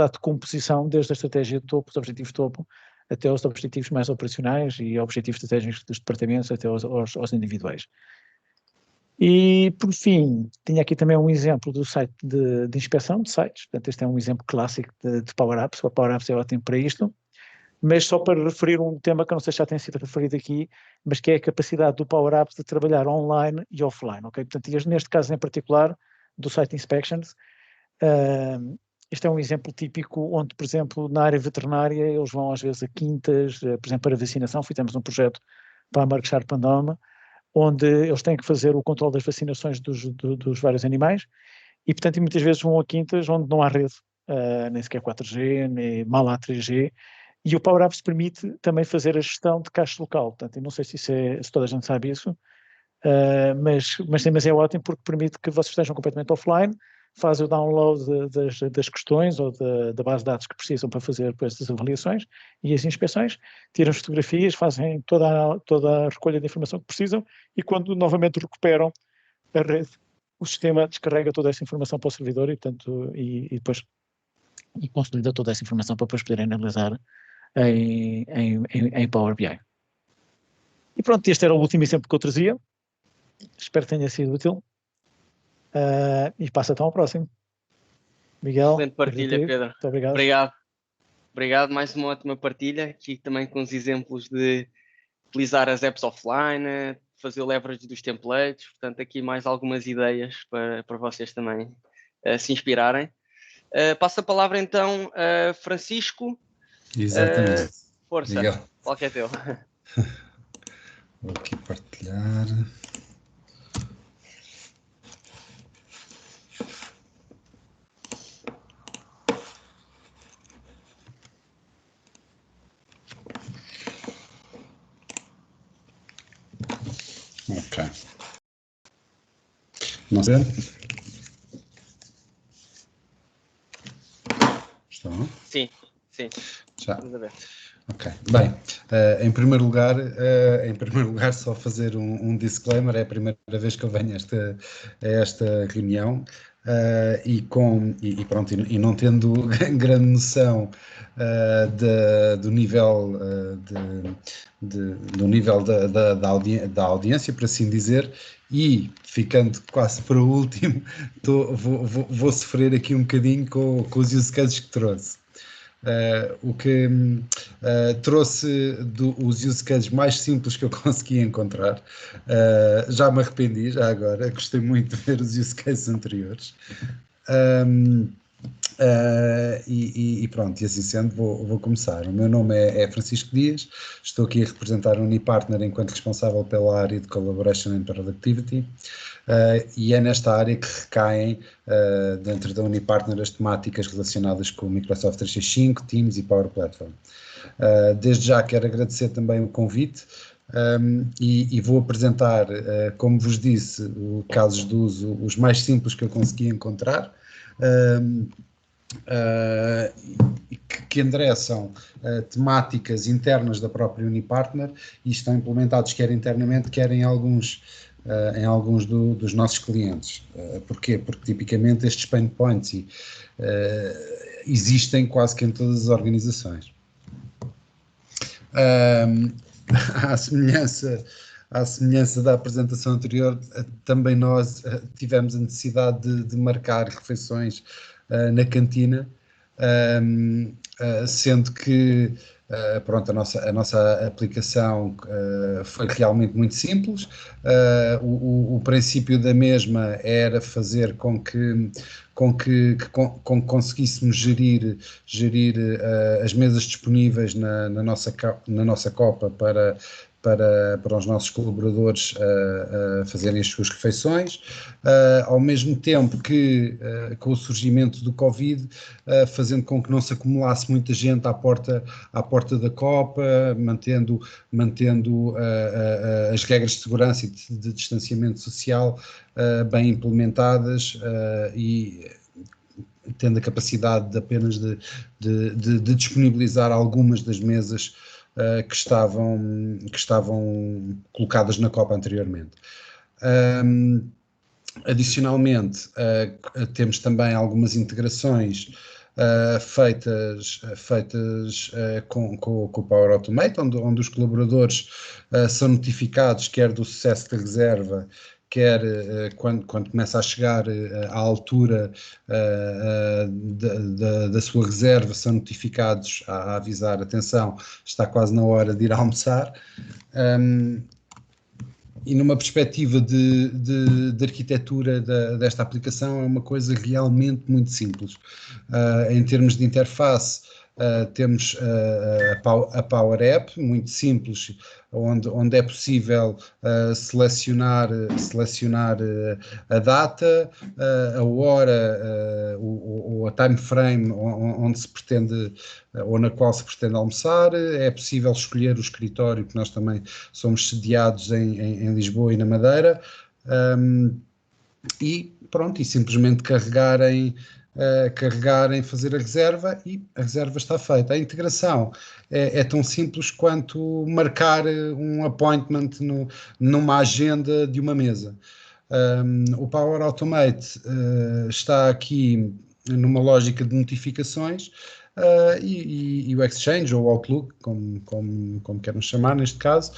Speaker 1: a decomposição, desde a estratégia de topo, os objetivos de topo, até aos objetivos mais operacionais e objetivos estratégicos dos departamentos, até aos individuais. E, por fim, tinha aqui também um exemplo do site de inspeção de sites. Portanto, este é um exemplo clássico de Power Apps. O Power Apps é ótimo para isto, mas só para referir um tema que não sei se já tem sido referido aqui, mas que é a capacidade do Power Apps de trabalhar online e offline, ok? Portanto, neste caso em particular, do site Inspections, este é um exemplo típico onde, por exemplo, na área veterinária, eles vão às vezes a quintas, por exemplo, para vacinação. Fizemos um projeto para a Merck Sharp Pandoma, onde eles têm que fazer o controle das vacinações dos vários animais, e portanto muitas vezes vão a quintas onde não há rede, nem sequer 4G, nem mal há 3G, e o Power Apps permite também fazer a gestão de caixa local. Portanto, eu não sei se toda a gente sabe isso, mas é ótimo porque permite que vocês estejam completamente offline, fazem o download das questões ou da base de dados que precisam para fazer depois as avaliações e as inspeções, tiram fotografias, fazem toda a recolha de informação que precisam, e quando novamente recuperam a rede, o sistema descarrega toda essa informação para o servidor e depois consolida toda essa informação para depois poderem analisar em Power BI. E pronto, este era o último exemplo que eu trazia. Espero que tenha sido útil. E passa então ao próximo. Miguel.
Speaker 2: Excelente partilha, Pedro.
Speaker 1: Muito obrigado.
Speaker 2: Obrigado, mais uma ótima partilha, aqui também com os exemplos de utilizar as apps offline, fazer o leverage dos templates, portanto aqui mais algumas ideias para vocês também se inspirarem. Passo a palavra então a Francisco.
Speaker 5: Exatamente.
Speaker 2: Força,
Speaker 5: Miguel.
Speaker 2: qual que é teu?
Speaker 5: Vou aqui partilhar. Ok. Não sei. Estão?
Speaker 2: Sim.
Speaker 5: Já.
Speaker 2: Vamos a ver.
Speaker 5: Ok. Bem, em primeiro lugar, só fazer um disclaimer. É a primeira vez que eu venho a esta reunião. Pronto, e não tendo grande noção do nível, do nível da audiência, por assim dizer, e ficando quase para o último, vou sofrer aqui um bocadinho com os use cases que trouxe. O que trouxe os use cases mais simples que eu consegui encontrar. Já me arrependi, já agora, gostei muito de ver os use cases anteriores. Pronto, e assim sendo, vou começar. O meu nome é Francisco Dias, estou aqui a representar a Unipartner enquanto responsável pela área de Collaboration and Productivity, e é nesta área que recaem dentro da Unipartner as temáticas relacionadas com o Microsoft 365, Teams e Power Platform. Desde já quero agradecer também o convite. E vou apresentar, como vos disse, casos de uso os mais simples que eu consegui encontrar, que endereçam temáticas internas da própria Unipartner e estão implementados quer internamente, quer em alguns dos nossos clientes. Porquê? Porque tipicamente estes pain points existem quase que em todas as organizações. À semelhança da apresentação anterior, também nós tivemos a necessidade de marcar refeições na cantina, sendo que pronto, a nossa aplicação foi realmente muito simples. O princípio da mesma era fazer com que conseguíssemos gerir as mesas disponíveis na nossa copa para os nossos colaboradores fazerem as suas refeições, ao mesmo tempo que, com o surgimento do Covid, fazendo com que não se acumulasse muita gente à porta da Copa, mantendo as regras de segurança e de distanciamento social bem implementadas, e tendo a capacidade de apenas de disponibilizar algumas das mesas que estavam colocadas na Copa anteriormente. Adicionalmente, temos também algumas integrações feitas com o Power Automate, onde os colaboradores são notificados quer do sucesso da reserva, quer quando começa a chegar à altura da sua reserva, são notificados a avisar, atenção, está quase na hora de ir almoçar. E numa perspectiva de arquitetura desta aplicação, é uma coisa realmente muito simples. Em termos de interface, temos a Power App, muito simples, onde é possível selecionar a data, a hora ou a time frame onde se pretende, ou na qual se pretende almoçar. É possível escolher o escritório, que nós também somos sediados em Lisboa e na Madeira, e pronto, e simplesmente carregarem, fazer a reserva, e a reserva está feita. A integração é tão simples quanto marcar um appointment numa agenda de uma mesa. O Power Automate está aqui numa lógica de notificações, e o Exchange, ou Outlook, como queremos chamar neste caso,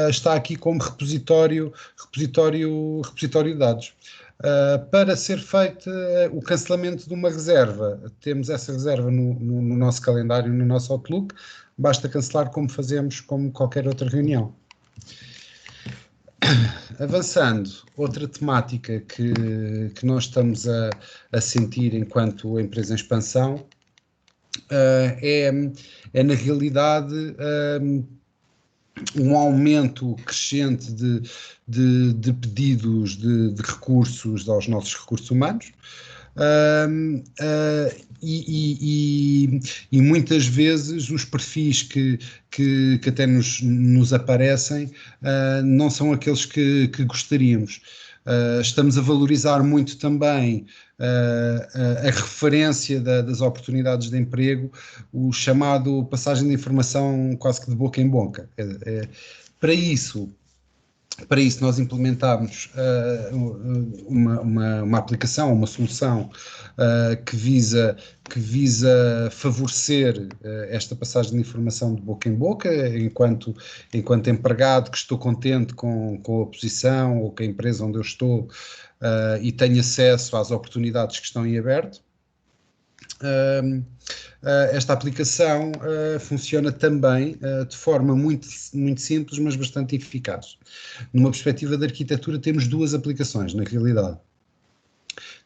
Speaker 5: está aqui como repositório de dados. Para ser feito o cancelamento de uma reserva, temos essa reserva no nosso calendário, no nosso Outlook, basta cancelar como fazemos como qualquer outra reunião. Avançando, outra temática que nós estamos a sentir enquanto empresa em expansão é na realidade um aumento crescente de pedidos de recursos aos nossos recursos humanos, e muitas vezes os perfis que até nos aparecem não são aqueles que gostaríamos. Estamos a valorizar muito também a referência das oportunidades de emprego, o chamado passagem de informação quase que de boca em boca. Para isso, Para isso, nós implementámos uma aplicação, uma solução que visa favorecer esta passagem de informação de boca em boca, enquanto empregado que estou contente com a posição ou com a empresa onde eu estou e tenho acesso às oportunidades que estão em aberto. Esta aplicação funciona também de forma muito, muito simples, mas bastante eficaz. Numa perspectiva de arquitetura, temos duas aplicações, na realidade.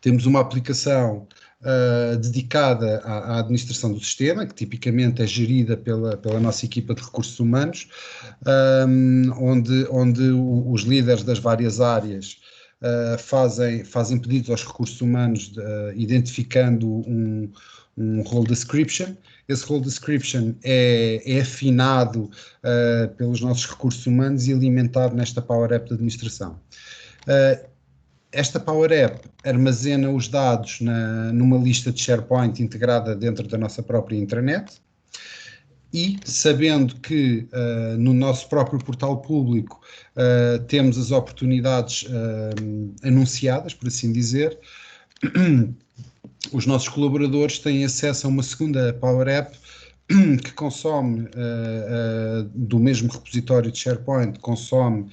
Speaker 5: Temos uma aplicação dedicada à administração do sistema, que tipicamente é gerida pela nossa equipa de recursos humanos, onde os líderes das várias áreas fazem pedidos aos recursos humanos identificando um role description. Esse role description é afinado pelos nossos recursos humanos e alimentado nesta Power App de administração. Esta Power App armazena os dados numa lista de SharePoint integrada dentro da nossa própria intranet e, sabendo que no nosso próprio portal público temos as oportunidades anunciadas, por assim dizer, os nossos colaboradores têm acesso a uma segunda Power App que consome do mesmo repositório de SharePoint, consome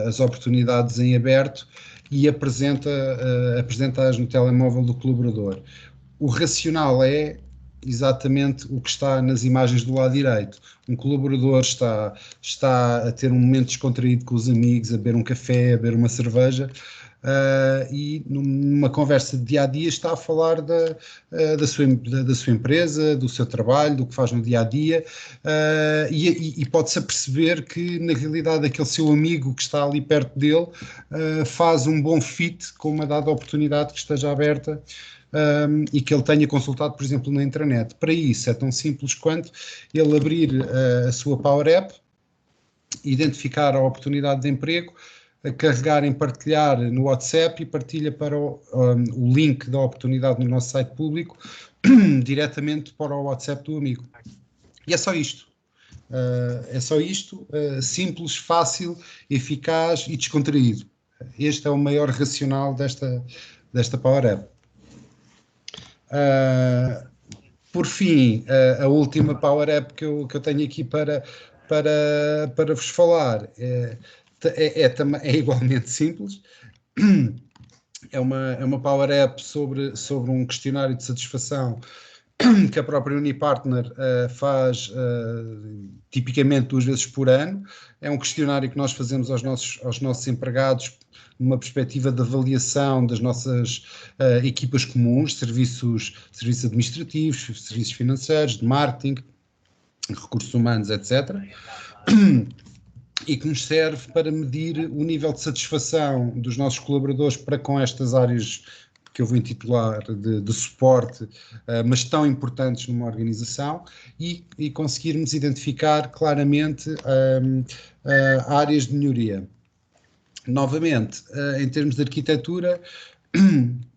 Speaker 5: as oportunidades em aberto e apresenta-as no telemóvel do colaborador. O racional é exatamente o que está nas imagens do lado direito. Um colaborador está a ter um momento descontraído com os amigos, a beber um café, a beber uma cerveja, e numa conversa de dia-a-dia está a falar da sua empresa, do seu trabalho, do que faz no dia-a-dia, e pode-se aperceber que, na realidade, aquele seu amigo que está ali perto dele faz um bom fit com uma dada oportunidade que esteja aberta e que ele tenha consultado, por exemplo, na intranet. Para isso é tão simples quanto ele abrir a sua Power App, identificar a oportunidade de emprego, carregar em partilhar no WhatsApp e partilha para o link da oportunidade no nosso site público diretamente para o WhatsApp do amigo. E é só isto. Simples, fácil, eficaz e descontraído. Este é o maior racional desta Power App. Por fim, a última Power App que eu tenho aqui para vos falar é igualmente simples. É uma Power App sobre um questionário de satisfação que a própria Unipartner faz tipicamente 2 vezes por ano. É um questionário que nós fazemos aos nossos empregados numa perspectiva de avaliação das nossas equipas comuns, serviços administrativos, serviços financeiros, de marketing, recursos humanos, etc., e que nos serve para medir o nível de satisfação dos nossos colaboradores para com estas áreas que eu vou intitular de suporte, mas tão importantes numa organização, e conseguirmos identificar claramente áreas de melhoria. Novamente, em termos de arquitetura,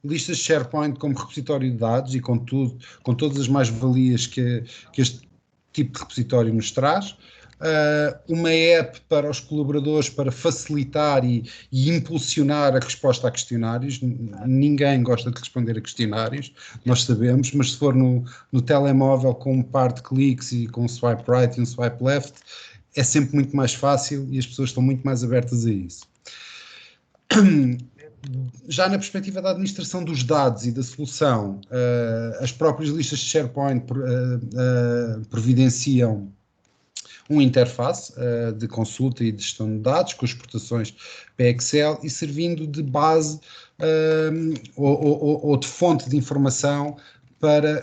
Speaker 5: listas de SharePoint como repositório de dados e com todas as mais-valias que este tipo de repositório nos traz. Uma app para os colaboradores para facilitar e impulsionar a resposta a questionários. Ninguém gosta de responder a questionários, nós sabemos, mas se for no telemóvel com um par de cliques e com um swipe right e um swipe left, é sempre muito mais fácil e as pessoas estão muito mais abertas a isso. Já na perspectiva da administração dos dados e da solução, as próprias listas de SharePoint providenciam uma interface de consulta e de gestão de dados com exportações para Excel e servindo de base ou de fonte de informação para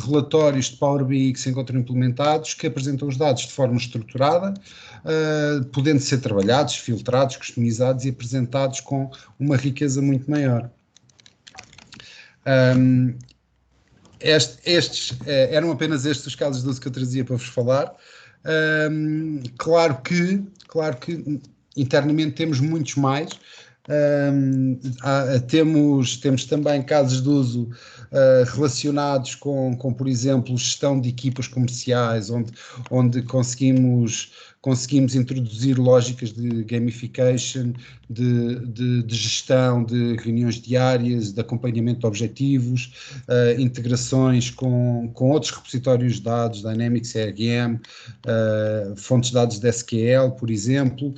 Speaker 5: relatórios de Power BI que se encontram implementados, que apresentam os dados de forma estruturada, podendo ser trabalhados, filtrados, customizados e apresentados com uma riqueza muito maior. Eram apenas estes os casos de uso que eu trazia para vos falar. Claro que internamente temos muitos mais. Temos também casos de uso relacionados com, por exemplo, gestão de equipas comerciais, onde conseguimos introduzir lógicas de gamification, de gestão de reuniões diárias, de acompanhamento de objetivos, integrações com outros repositórios de dados, Dynamics CRM, fontes de dados de SQL, por exemplo,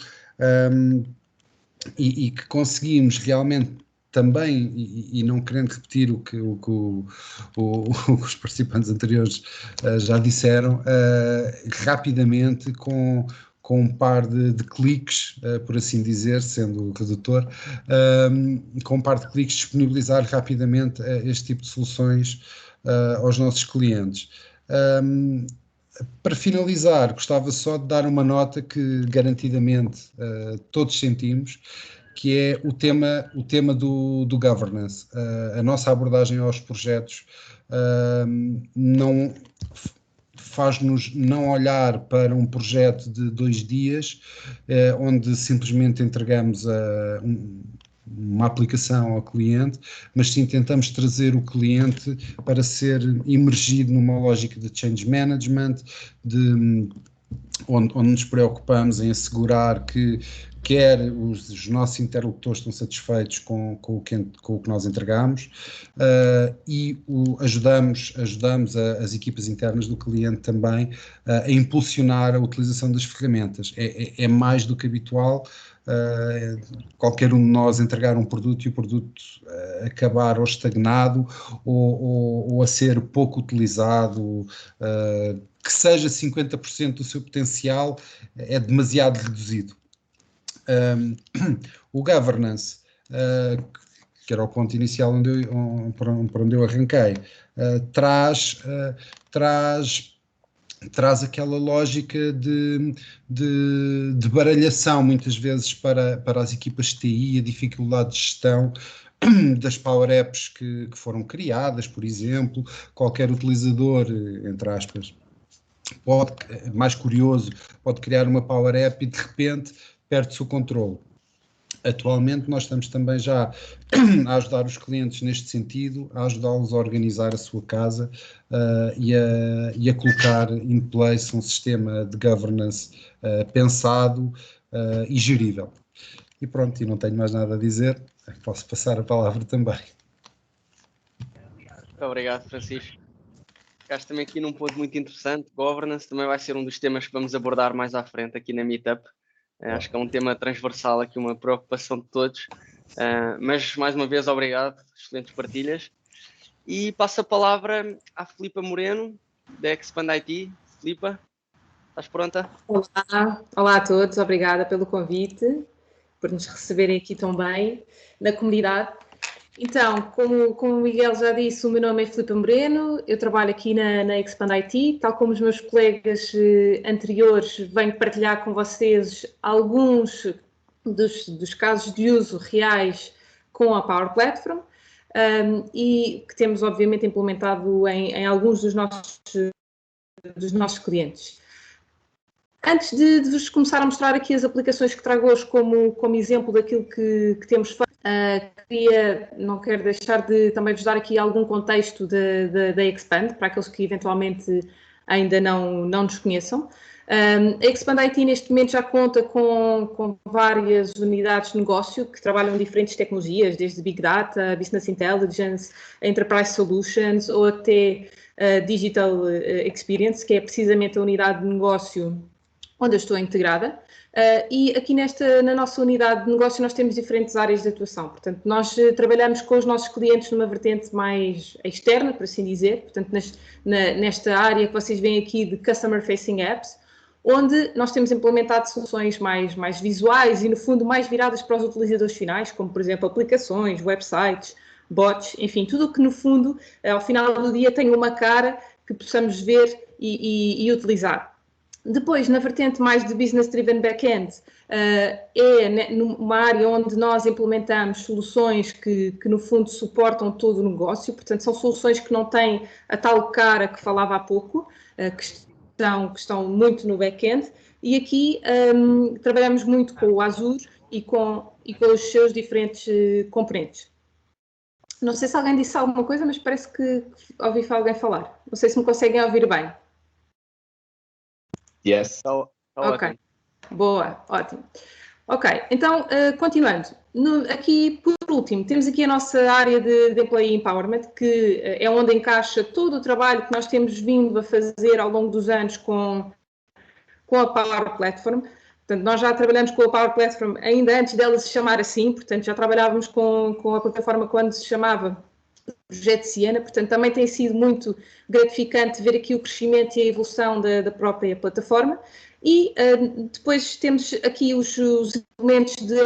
Speaker 5: e que conseguimos realmente também, e não querendo repetir o que os participantes anteriores já disseram, rapidamente com um par de cliques, por assim dizer, sendo redutor, com um par de cliques disponibilizar rapidamente este tipo de soluções aos nossos clientes. Para finalizar, gostava só de dar uma nota que garantidamente todos sentimos, que é o tema do governance. A nossa abordagem aos projetos não faz-nos não olhar para um projeto de 2 dias, onde simplesmente entregamos uma aplicação ao cliente, mas sim tentamos trazer o cliente para ser imergido numa lógica de change management, onde nos preocupamos em assegurar que quer os nossos interlocutores estão satisfeitos com o que nós entregamos, e ajudamos as equipas internas do cliente também a impulsionar a utilização das ferramentas. É mais do que habitual qualquer um de nós entregar um produto e o produto acabar ou estagnado ou a ser pouco utilizado, que seja 50% do seu potencial é demasiado reduzido. O governance, que era o ponto inicial para onde eu arranquei, traz aquela lógica de baralhação, muitas vezes, para as equipas de TI, a dificuldade de gestão das Power Apps que foram criadas, por exemplo. Qualquer utilizador, entre aspas, mais curioso, pode criar uma Power App e, de repente, perde-se o controle. Atualmente nós estamos também já a ajudar os clientes neste sentido, a ajudá-los a organizar a sua casa e a colocar in place um sistema de governance pensado e gerível. E pronto, e não tenho mais nada a dizer, posso passar a palavra também.
Speaker 2: Muito obrigado, Francisco. Ficaste também aqui num ponto muito interessante. Governance também vai ser um dos temas que vamos abordar mais à frente aqui na Meetup. Acho que é um tema transversal aqui, uma preocupação de todos. Mas, mais uma vez, obrigado. Excelentes partilhas. E passo a palavra à Filipa Moreno, da Expand IT. Filipa, estás pronta?
Speaker 6: Olá a todos. Obrigada pelo convite, por nos receberem aqui tão bem na comunidade. Então, como o Miguel já disse, o meu nome é Filipa Moreno, eu trabalho aqui na Expand IT, tal como os meus colegas anteriores, venho partilhar com vocês alguns dos casos de uso reais com a Power Platform e que temos, obviamente, implementado em alguns dos nossos clientes. Antes de vos começar a mostrar aqui as aplicações que trago hoje como exemplo daquilo que temos feito, não quero deixar de também vos dar aqui algum contexto da Expand, para aqueles que eventualmente ainda não nos conheçam. A Expand IT neste momento já conta com várias unidades de negócio que trabalham diferentes tecnologias, desde Big Data, Business Intelligence, Enterprise Solutions ou até Digital Experience, que é precisamente a unidade de negócio onde eu estou integrada. E aqui na nossa unidade de negócio nós temos diferentes áreas de atuação. Portanto, nós trabalhamos com os nossos clientes numa vertente mais externa, por assim dizer. Portanto, nesta área que vocês veem aqui de Customer Facing Apps, onde nós temos implementado soluções mais visuais e, no fundo, mais viradas para os utilizadores finais, como, por exemplo, aplicações, websites, bots, enfim, tudo o que, no fundo, ao final do dia tem uma cara que possamos ver e utilizar. Depois, na vertente mais de Business Driven Backend, é numa área onde nós implementamos soluções que no fundo, suportam todo o negócio. Portanto, são soluções que não têm a tal cara que falava há pouco, que estão muito no back-end. E aqui trabalhamos muito com o Azure e com e com os seus diferentes componentes. Não sei se alguém disse alguma coisa, mas parece que ouvi alguém falar. Não sei se me conseguem ouvir bem.
Speaker 7: Yes.
Speaker 6: Ok,
Speaker 2: Ótimo.
Speaker 6: boa, ótimo. Ok, então, continuando. Aqui, por último, temos aqui a nossa área de Employee Empowerment, que é onde encaixa todo o trabalho que nós temos vindo a fazer ao longo dos anos com a Power Platform. Portanto, nós já trabalhamos com a Power Platform ainda antes dela se chamar assim, portanto, já trabalhávamos com a plataforma quando se chamava Projeto Siena, portanto, também tem sido muito gratificante ver aqui o crescimento e a evolução da própria plataforma. E depois temos aqui os elementos de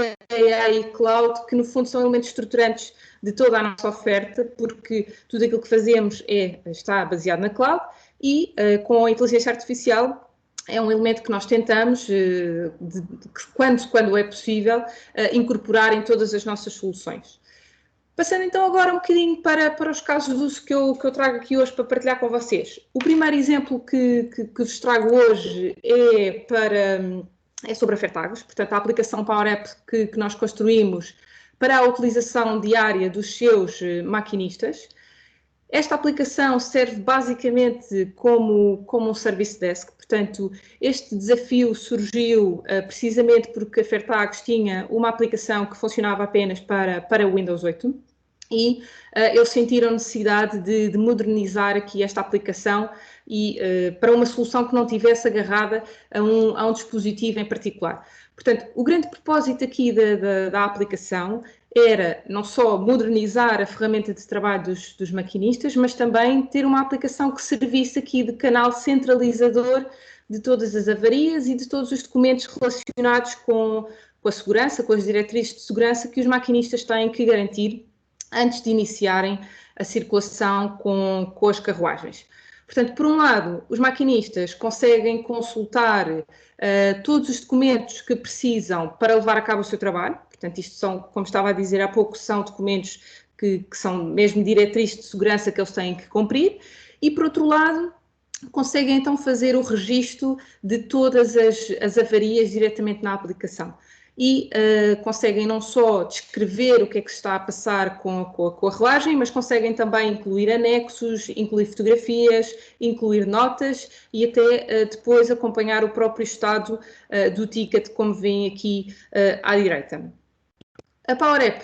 Speaker 6: AI Cloud, que no fundo são elementos estruturantes de toda a nossa oferta, porque tudo aquilo que fazemos está baseado na cloud e com a inteligência artificial é um elemento que nós tentamos, quando é possível, incorporar em todas as nossas soluções. Passando então agora um bocadinho para os casos de uso que eu trago aqui hoje para partilhar com vocês. O primeiro exemplo que vos trago hoje é sobre a Fertagos, portanto a aplicação Power App que nós construímos para a utilização diária dos seus maquinistas. Esta aplicação serve basicamente como um service desk, portanto este desafio surgiu precisamente porque a Fertagos tinha uma aplicação que funcionava apenas para o Windows 8 e eles sentiram necessidade de modernizar aqui esta aplicação e para uma solução que não tivesse agarrada a um dispositivo em particular. Portanto, o grande propósito aqui da aplicação era não só modernizar a ferramenta de trabalho dos maquinistas, mas também ter uma aplicação que servisse aqui de canal centralizador de todas as avarias e de todos os documentos relacionados com a segurança, com as diretrizes de segurança que os maquinistas têm que garantir antes de iniciarem a circulação com as carruagens. Portanto, por um lado, os maquinistas conseguem consultar todos os documentos que precisam para levar a cabo o seu trabalho. Portanto, isto são, como estava a dizer há pouco, são documentos que são mesmo diretrizes de segurança que eles têm que cumprir. E, por outro lado, conseguem então fazer o registro de todas as avarias diretamente na aplicação. E conseguem não só descrever o que é que se está a passar com a relagem, mas conseguem também incluir anexos, incluir fotografias, incluir notas e até depois acompanhar o próprio estado do ticket, como veem aqui à direita. A Power App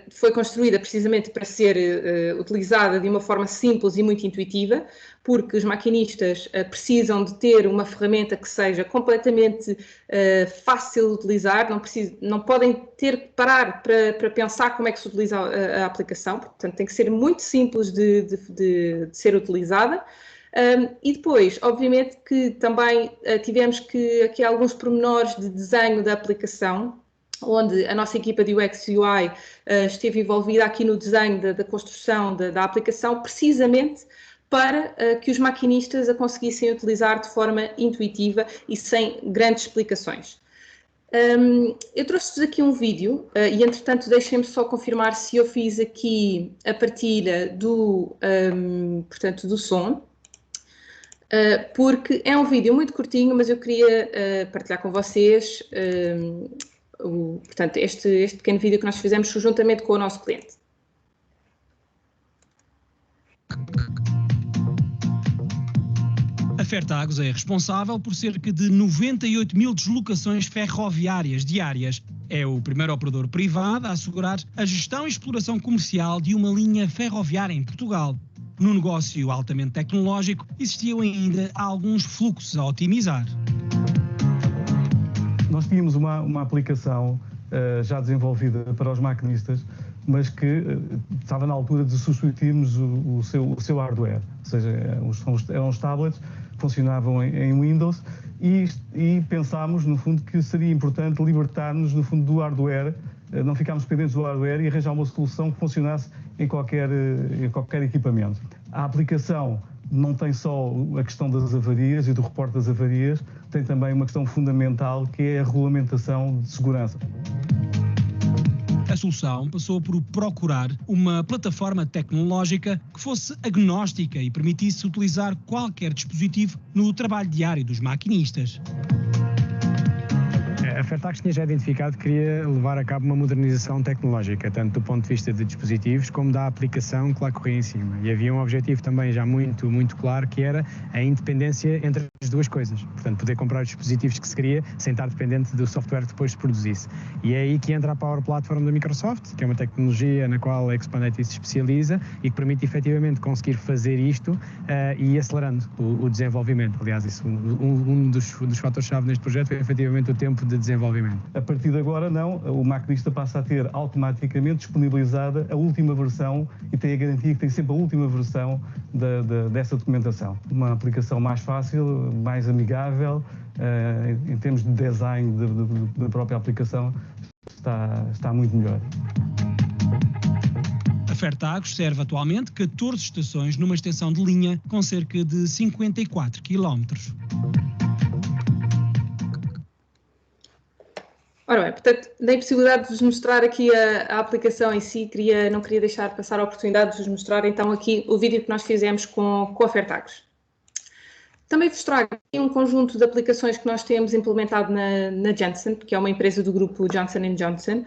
Speaker 6: foi construída precisamente para ser utilizada de uma forma simples e muito intuitiva, porque os maquinistas precisam de ter uma ferramenta que seja completamente fácil de utilizar, não podem ter que parar para pensar como é que se utiliza a aplicação, portanto tem que ser muito simples de ser utilizada. E depois, obviamente que também tivemos aqui alguns pormenores de desenho da aplicação, onde a nossa equipa de UX e UI esteve envolvida aqui no desenho da construção da aplicação, precisamente para que os maquinistas a conseguissem utilizar de forma intuitiva e sem grandes explicações. Eu trouxe-vos aqui um vídeo e, entretanto, deixem-me só confirmar se eu fiz aqui a partilha do som, porque é um vídeo muito curtinho, mas eu queria partilhar com vocês portanto, este pequeno vídeo que nós fizemos juntamente com o nosso cliente.
Speaker 8: A Fertagos é responsável por cerca de 98 mil deslocações ferroviárias diárias. É o primeiro operador privado a assegurar a gestão e exploração comercial de uma linha ferroviária em Portugal. No negócio altamente tecnológico, existiam ainda alguns fluxos a otimizar.
Speaker 9: Nós tínhamos uma aplicação já desenvolvida para os maquinistas, mas que estava na altura de substituirmos o seu hardware. Ou seja, eram os tablets, funcionavam em Windows e pensámos, no fundo, que seria importante libertar-nos, no fundo, do hardware, não ficarmos dependentes do hardware e arranjar uma solução que funcionasse em qualquer equipamento. A aplicação não tem só a questão das avarias e do reporte das avarias, tem também uma questão fundamental que é a regulamentação de segurança.
Speaker 8: A solução passou por procurar uma plataforma tecnológica que fosse agnóstica e permitisse utilizar qualquer dispositivo no trabalho diário dos maquinistas.
Speaker 7: A Fairtax tinha já identificado que queria levar a cabo uma modernização tecnológica, tanto do ponto de vista de dispositivos como da aplicação que lá corria em cima. E havia um objetivo também já muito claro, que era a independência entre as duas coisas. Portanto, poder comprar os dispositivos que se queria sem estar dependente do software que depois se produzisse. E é aí que entra a Power Platform da Microsoft, que é uma tecnologia na qual a Expand IT se especializa e que permite efetivamente conseguir fazer isto e ir acelerando o desenvolvimento. Aliás, isso, um dos fatores-chave neste projeto é efetivamente o tempo de desenvolvimento.
Speaker 9: A partir de agora, não, o maquinista passa a ter automaticamente disponibilizada a última versão e tem a garantia que tem sempre a última versão dessa documentação. Uma aplicação mais fácil, mais amigável, em termos de design da própria aplicação, está muito melhor.
Speaker 8: A Fairtax serve atualmente 14 estações numa extensão de linha com cerca de 54 km.
Speaker 6: Ora bem, portanto, na impossibilidade de vos mostrar aqui a aplicação em si, não queria deixar passar a oportunidade de vos mostrar então aqui o vídeo que nós fizemos com a Fairtax. Também vos trago aqui um conjunto de aplicações que nós temos implementado na Janssen, que é uma empresa do grupo Johnson & Johnson.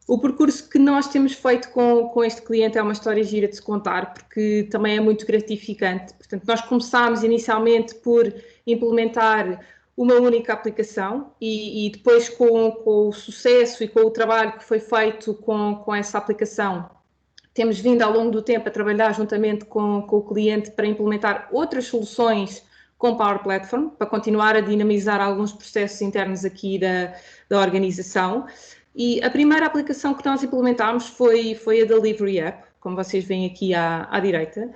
Speaker 6: O percurso que nós temos feito com este cliente é uma história gira de se contar, porque também é muito gratificante. Portanto, nós começámos inicialmente por implementar uma única aplicação e depois com o sucesso e com o trabalho que foi feito com essa aplicação, temos vindo ao longo do tempo a trabalhar juntamente com o cliente para implementar outras soluções com Power Platform, para continuar a dinamizar alguns processos internos aqui da organização. E a primeira aplicação que nós implementámos foi a Delivery App, como vocês veem aqui à direita.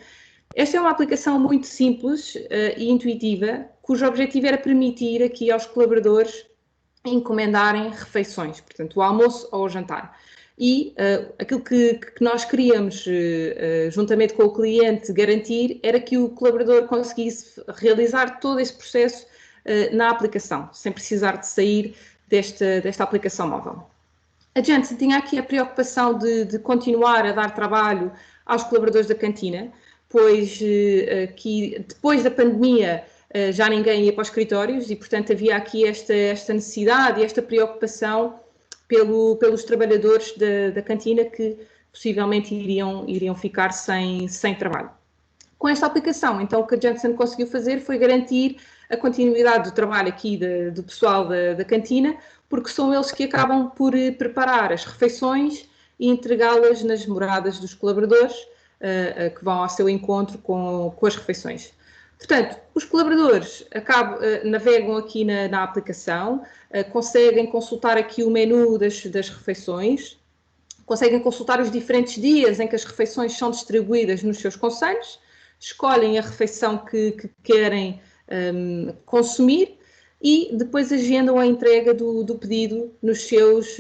Speaker 6: Esta é uma aplicação muito simples e intuitiva, cujo objetivo era permitir aqui aos colaboradores encomendarem refeições, portanto, o almoço ou o jantar. E aquilo que nós queríamos, juntamente com o cliente, garantir era que o colaborador conseguisse realizar todo esse processo na aplicação, sem precisar de sair desta aplicação móvel. A Janssen tinha aqui a preocupação de continuar a dar trabalho aos colaboradores da cantina, pois que depois da pandemia já ninguém ia para os escritórios e, portanto, havia aqui esta necessidade e esta preocupação pelos trabalhadores da cantina que possivelmente iriam ficar sem trabalho. Com esta aplicação, então, o que a Janssen conseguiu fazer foi garantir a continuidade do trabalho aqui do pessoal da cantina, porque são eles que acabam por preparar as refeições e entregá-las nas moradas dos colaboradores que vão ao seu encontro com as refeições. Portanto, os colaboradores navegam aqui na aplicação, conseguem consultar aqui o menu das refeições, conseguem consultar os diferentes dias em que as refeições são distribuídas nos seus concelhos, escolhem a refeição que querem consumir e depois agendam a entrega do pedido nos seus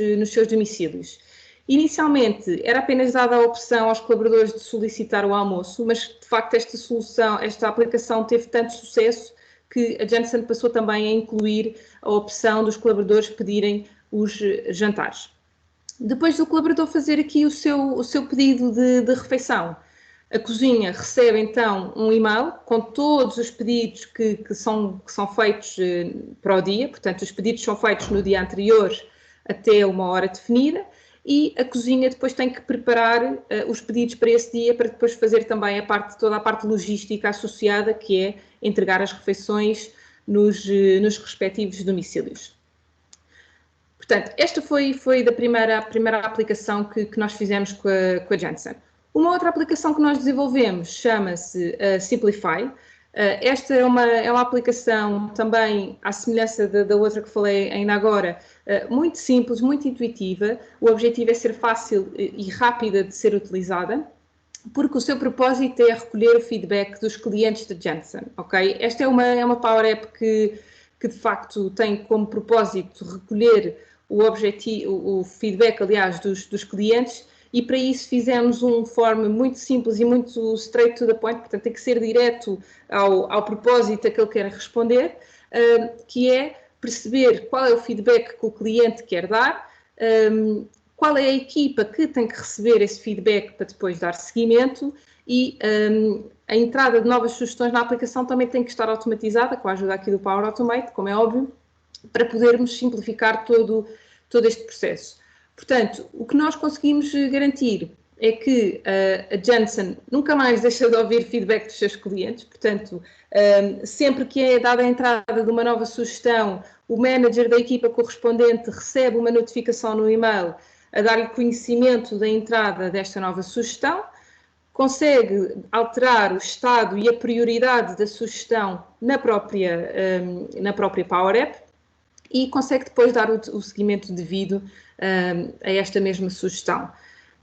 Speaker 6: domicílios. Inicialmente era apenas dada a opção aos colaboradores de solicitar o almoço, mas de facto esta aplicação teve tanto sucesso que a Janssen passou também a incluir a opção dos colaboradores pedirem os jantares. Depois do colaborador fazer aqui o seu pedido de refeição, a cozinha recebe então um e-mail com todos os pedidos que são feitos para o dia, portanto os pedidos são feitos no dia anterior até uma hora definida, e a cozinha depois tem que preparar os pedidos para esse dia para depois fazer também toda a parte logística associada, que é entregar as refeições nos respectivos domicílios. Portanto, esta foi da primeira aplicação que nós fizemos com a Janssen. Uma outra aplicação que nós desenvolvemos chama-se Simplify. Esta é uma aplicação também, à semelhança da outra que falei ainda agora, muito simples, muito intuitiva. O objetivo é ser fácil e rápida de ser utilizada, porque o seu propósito é recolher o feedback dos clientes da Janssen, ok? Esta é uma Power App que de facto tem como propósito recolher o feedback, aliás, dos clientes, e para isso fizemos um form muito simples e muito straight to the point, portanto tem que ser direto ao propósito a que ele quer responder, que é perceber qual é o feedback que o cliente quer dar, qual é a equipa que tem que receber esse feedback para depois dar seguimento e a entrada de novas sugestões na aplicação também tem que estar automatizada, com a ajuda aqui do Power Automate, como é óbvio, para podermos simplificar todo este processo. Portanto, o que nós conseguimos garantir é que a Janssen nunca mais deixa de ouvir feedback dos seus clientes, portanto, sempre que é dada a entrada de uma nova sugestão, o manager da equipa correspondente recebe uma notificação no e-mail a dar-lhe conhecimento da entrada desta nova sugestão, consegue alterar o estado e a prioridade da sugestão na própria Power App e consegue depois dar o seguimento devido a esta mesma sugestão.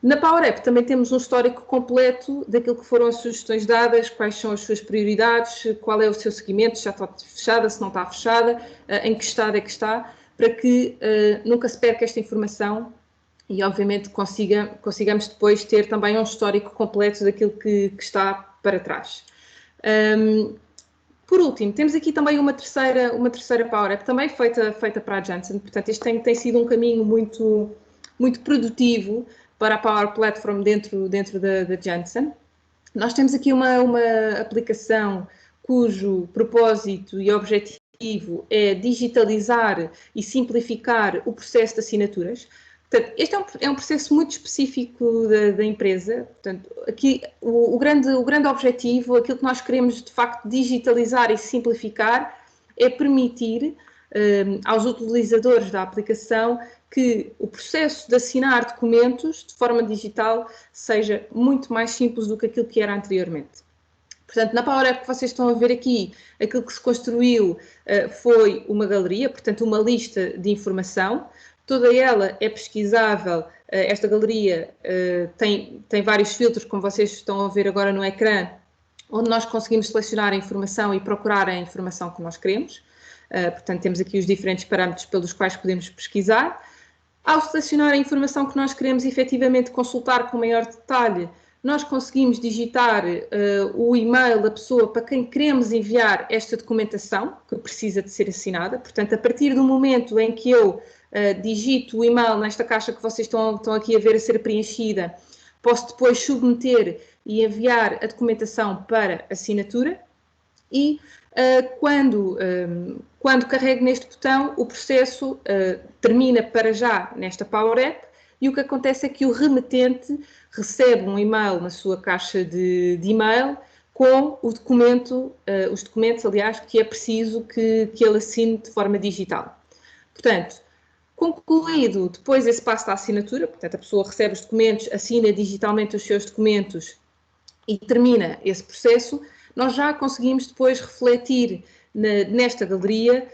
Speaker 6: Na Power App também temos um histórico completo daquilo que foram as sugestões dadas, quais são as suas prioridades, qual é o seu seguimento, se já está fechada, se não está fechada, em que estado é que está, para que nunca se perca esta informação e, obviamente, consigamos depois ter também um histórico completo daquilo que está para trás. Por último, temos aqui também uma terceira Power App, também feita para a Janssen, portanto, este tem sido um caminho muito produtivo para a Power Platform dentro da Janssen. Nós temos aqui uma aplicação cujo propósito e objetivo é digitalizar e simplificar o processo de assinaturas. Portanto, este é um processo muito específico da empresa. Portanto, aqui o grande objetivo, aquilo que nós queremos de facto digitalizar e simplificar, é permitir aos utilizadores da aplicação que o processo de assinar documentos de forma digital seja muito mais simples do que aquilo que era anteriormente. Portanto, na Power App que vocês estão a ver aqui, aquilo que se construiu foi uma galeria, portanto, uma lista de informação. Toda ela é pesquisável. Esta galeria tem vários filtros, como vocês estão a ver agora no ecrã, onde nós conseguimos selecionar a informação e procurar a informação que nós queremos. Portanto, temos aqui os diferentes parâmetros pelos quais podemos pesquisar. Ao selecionar a informação que nós queremos efetivamente consultar com maior detalhe, nós conseguimos digitar o e-mail da pessoa para quem queremos enviar esta documentação, que precisa de ser assinada. Portanto, a partir do momento em que eu digito o e-mail nesta caixa que vocês estão aqui a ver a ser preenchida, posso depois submeter e enviar a documentação para assinatura e quando carrego neste botão, o processo termina para já nesta Power App e o que acontece é que o remetente recebe um e-mail na sua caixa de e-mail com os documentos, aliás, que é preciso que ele assine de forma digital. Portanto, concluído depois esse passo da assinatura, portanto, a pessoa recebe os documentos, assina digitalmente os seus documentos e termina esse processo, nós já conseguimos depois refletir nesta galeria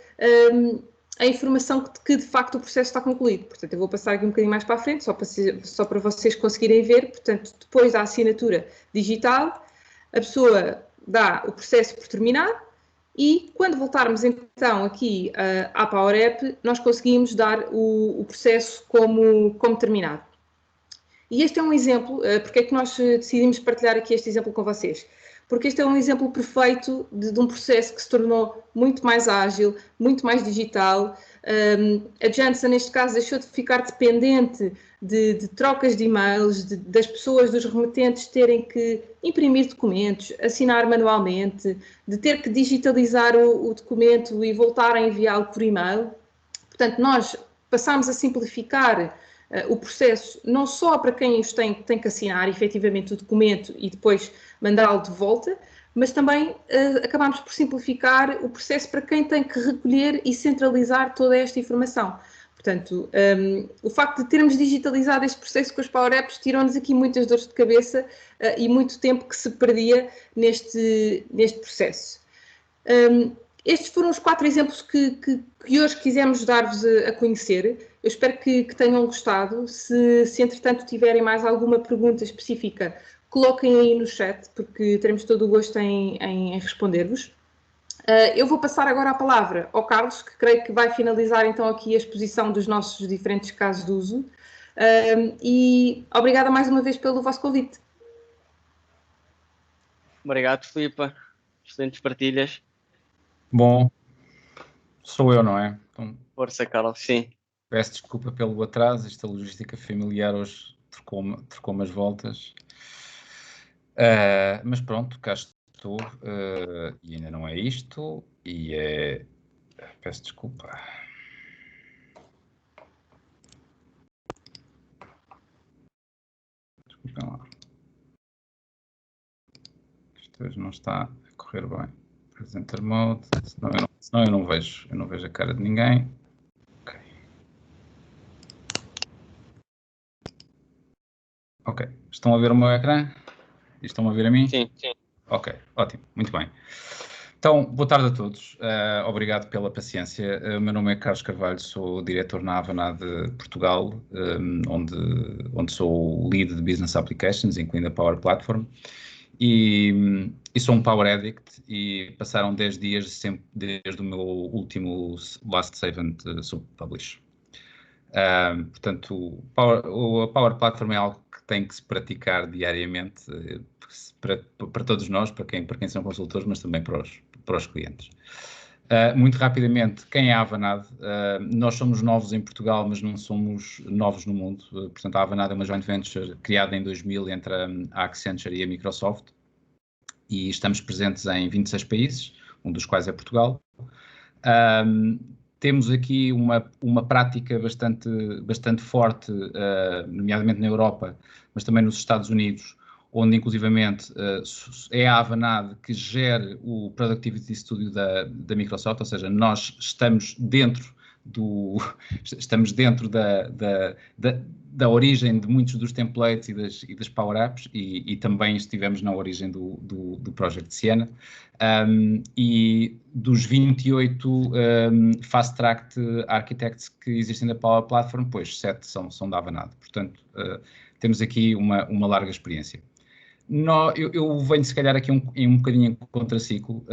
Speaker 6: a informação que de facto o processo está concluído. Portanto, eu vou passar aqui um bocadinho mais para a frente, só para vocês conseguirem ver. Portanto, depois da assinatura digital, a pessoa dá o processo por terminado e quando voltarmos então aqui à Power App, nós conseguimos dar o processo como terminado. E este é um exemplo, porque é que nós decidimos partilhar aqui este exemplo com vocês? Porque este é um exemplo perfeito de um processo que se tornou muito mais ágil, muito mais digital. A Janssen, neste caso, deixou de ficar dependente de trocas de e-mails, das pessoas, dos remetentes terem que imprimir documentos, assinar manualmente, de ter que digitalizar o documento e voltar a enviá-lo por e-mail. Portanto, nós passámos a simplificar o processo, não só para quem os tem que assinar efetivamente o documento e depois mandá-lo de volta, mas também acabámos por simplificar o processo para quem tem que recolher e centralizar toda esta informação. Portanto, o facto de termos digitalizado este processo com as Power Apps tirou-nos aqui muitas dores de cabeça e muito tempo que se perdia neste processo. Estes foram os 4 exemplos que hoje quisemos dar-vos a conhecer. Eu espero que tenham gostado. Se entretanto tiverem mais alguma pergunta específica, coloquem aí no chat, porque teremos todo o gosto em responder-vos. Eu vou passar agora a palavra ao Carlos, que creio que vai finalizar então aqui a exposição dos nossos diferentes casos de uso. E obrigada mais uma vez pelo vosso convite.
Speaker 2: Obrigado, Filipa. Excelentes partilhas.
Speaker 10: Bom, sou eu, não é? Então,
Speaker 2: força, Carlos, sim.
Speaker 10: Peço desculpa pelo atraso, esta logística familiar hoje trocou umas voltas. Mas pronto, cá estou, e ainda não é isto, e é... Peço desculpa. Desculpem lá. Isto hoje não está a correr bem. Presenter mode, senão eu não vejo a cara de ninguém. Ok. Ok. Estão a ver o meu ecrã? E estão a ver a mim?
Speaker 2: Sim, sim.
Speaker 10: Ok, ótimo, muito bem. Então, boa tarde a todos. Obrigado pela paciência. O meu nome é Carlos Carvalho, sou diretor na Avanade Portugal, onde sou o lead de Business Applications, incluindo a Power Platform. E sou um Power Addict e passaram 10 dias sempre desde o meu último Last Save and Sub-Publish. Portanto, a Power Platform é algo que tem que se praticar diariamente para todos nós, para quem são consultores, mas também para os clientes. Muito rapidamente, quem é a Avanade? Nós somos novos em Portugal, mas não somos novos no mundo. Portanto, a Avanade é uma joint venture criada em 2000 entre a Accenture e a Microsoft e estamos presentes em 26 países, um dos quais é Portugal. Temos aqui uma prática bastante forte, nomeadamente na Europa, mas também nos Estados Unidos, onde inclusivamente é a Avanade que gera o Productivity Studio da Microsoft, ou seja, nós estamos dentro da origem de muitos dos templates e das Power Apps e também estivemos na origem do Project Siena. E dos 28 Fast Track Architects que existem na Power Platform, pois 7 são da Avanade. Portanto, temos aqui uma larga experiência. Eu venho, se calhar, aqui um bocadinho em contraciclo.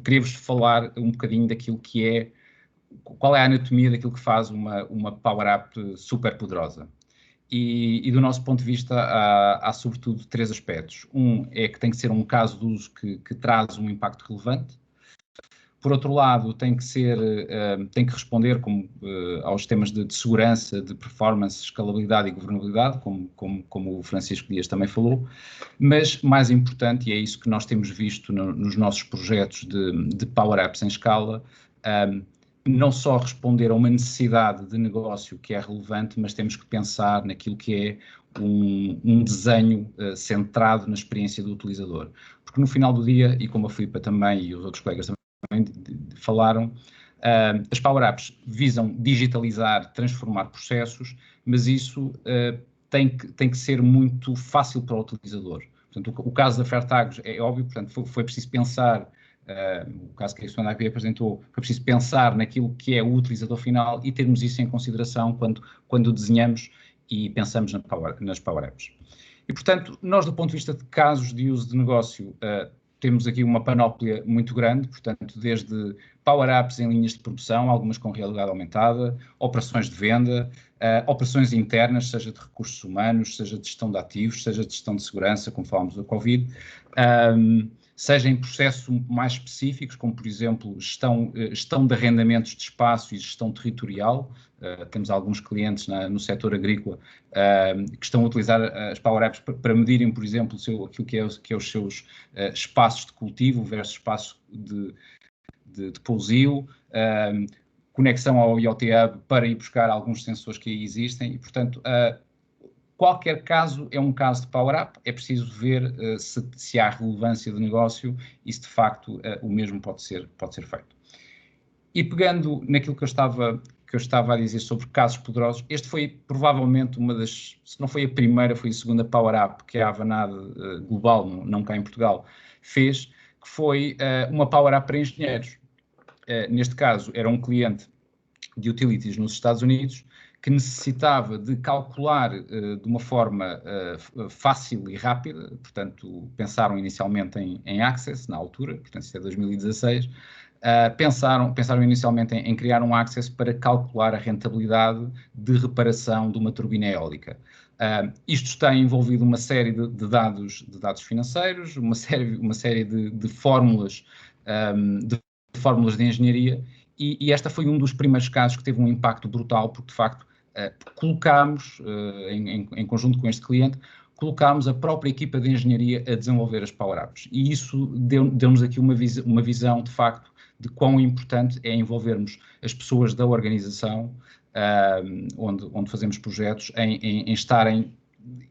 Speaker 10: Queria-vos falar um bocadinho daquilo que é, qual é a anatomia daquilo que faz uma Power App super poderosa. E do nosso ponto de vista, há sobretudo 3 aspectos. Um é que tem que ser um caso de uso que traz um impacto relevante. Por outro lado, tem que responder aos temas de segurança, de performance, escalabilidade e governabilidade, como o Francisco Dias também falou. Mas, mais importante, e é isso que nós temos visto nos nossos projetos de Power Apps em escala, não só responder a uma necessidade de negócio que é relevante, mas temos que pensar naquilo que é um desenho centrado na experiência do utilizador. Porque no final do dia, e como a Filipa também e os outros colegas também falaram, as Power Apps visam digitalizar, transformar processos, mas isso tem que ser muito fácil para o utilizador. Portanto, o caso da Fairtags é óbvio, portanto, foi preciso pensar, o caso que a Susana aqui apresentou, foi preciso pensar naquilo que é o utilizador final e termos isso em consideração quando desenhamos e pensamos nas Power Apps. E, portanto, nós, do ponto de vista de casos de uso de negócio, temos aqui uma panóplia muito grande, portanto, desde Power Apps em linhas de produção, algumas com realidade aumentada, operações de venda, operações internas, seja de recursos humanos, seja de gestão de ativos, seja de gestão de segurança, como falámos do Covid, seja em processos mais específicos, como, por exemplo, gestão de arrendamentos de espaço e gestão territorial. Temos alguns clientes no setor agrícola que estão a utilizar as Power Apps para medirem, por exemplo, aquilo que é os seus espaços de cultivo versus espaços de pousio, conexão ao IoT Hub para ir buscar alguns sensores que aí existem e, portanto, qualquer caso é um caso de Power App, é preciso ver se há relevância de negócio e se de facto o mesmo pode ser feito. E pegando naquilo que eu estava a dizer sobre casos poderosos, este foi provavelmente uma das, se não foi a primeira, foi a segunda Power App que a Avanade Global, não cá em Portugal, fez, que foi uma Power App para engenheiros. Neste caso era um cliente de utilities nos Estados Unidos que necessitava de calcular de uma forma fácil e rápida, portanto pensaram inicialmente em Access na altura, portanto isso é 2016, pensaram inicialmente em criar um Access para calcular a rentabilidade de reparação de uma turbina eólica. Isto tem envolvido uma série de dados financeiros, uma série de fórmulas de engenharia, e esta foi um dos primeiros casos que teve um impacto brutal, porque de facto colocámos, em conjunto com este cliente, colocámos a própria equipa de engenharia a desenvolver as Power Apps. E isso deu-nos aqui uma visão, de facto, de quão importante é envolvermos as pessoas da organização onde fazemos projetos em estarem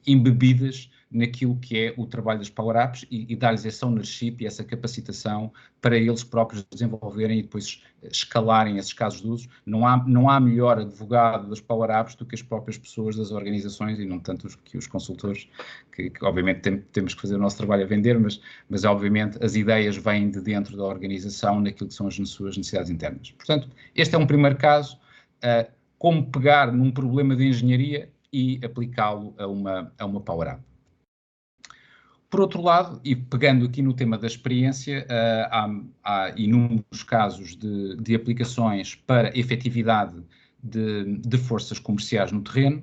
Speaker 10: embebidas naquilo que é o trabalho das Power Apps e dar-lhes essa ownership e essa capacitação para eles próprios desenvolverem e depois escalarem esses casos de uso. Não há melhor advogado das Power Apps do que as próprias pessoas das organizações e não tanto os consultores, que obviamente temos que fazer o nosso trabalho a vender, mas obviamente as ideias vêm de dentro da organização naquilo que são as suas necessidades internas. Portanto, este é um primeiro caso, como pegar num problema de engenharia e aplicá-lo a uma Power App. Por outro lado, e pegando aqui no tema da experiência, há inúmeros casos de aplicações para efetividade de forças comerciais no terreno,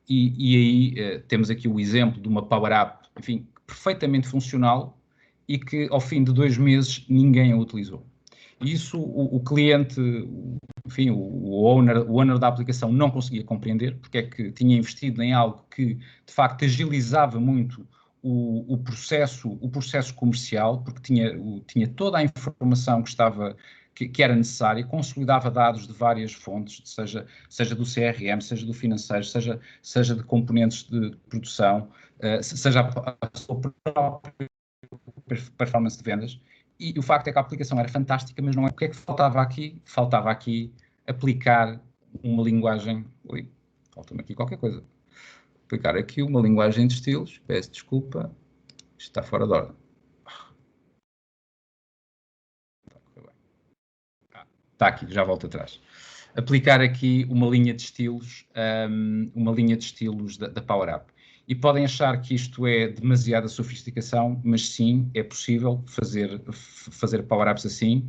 Speaker 10: e aí temos aqui o exemplo de uma Power App, enfim, perfeitamente funcional e que ao fim de 2 meses ninguém a utilizou. E isso o cliente, enfim, o owner da aplicação não conseguia compreender, porque é que tinha investido em algo que, de facto, agilizava muito o processo comercial, porque tinha toda a informação que era necessária, consolidava dados de várias fontes, seja do CRM, seja do financeiro, seja de componentes de produção, seja a sua própria performance de vendas. E o facto é que a aplicação era fantástica, mas não é. O que é que faltava aqui? Faltava aqui aplicar uma linguagem... Ui, falta-me aqui qualquer coisa. Aplicar aqui uma linguagem de estilos. Peço desculpa. Isto está fora de ordem. Está aqui, já volto atrás. Aplicar aqui uma linha de estilos, da Power App. E podem achar que isto é demasiada sofisticação, mas sim, é possível fazer Power Apps assim.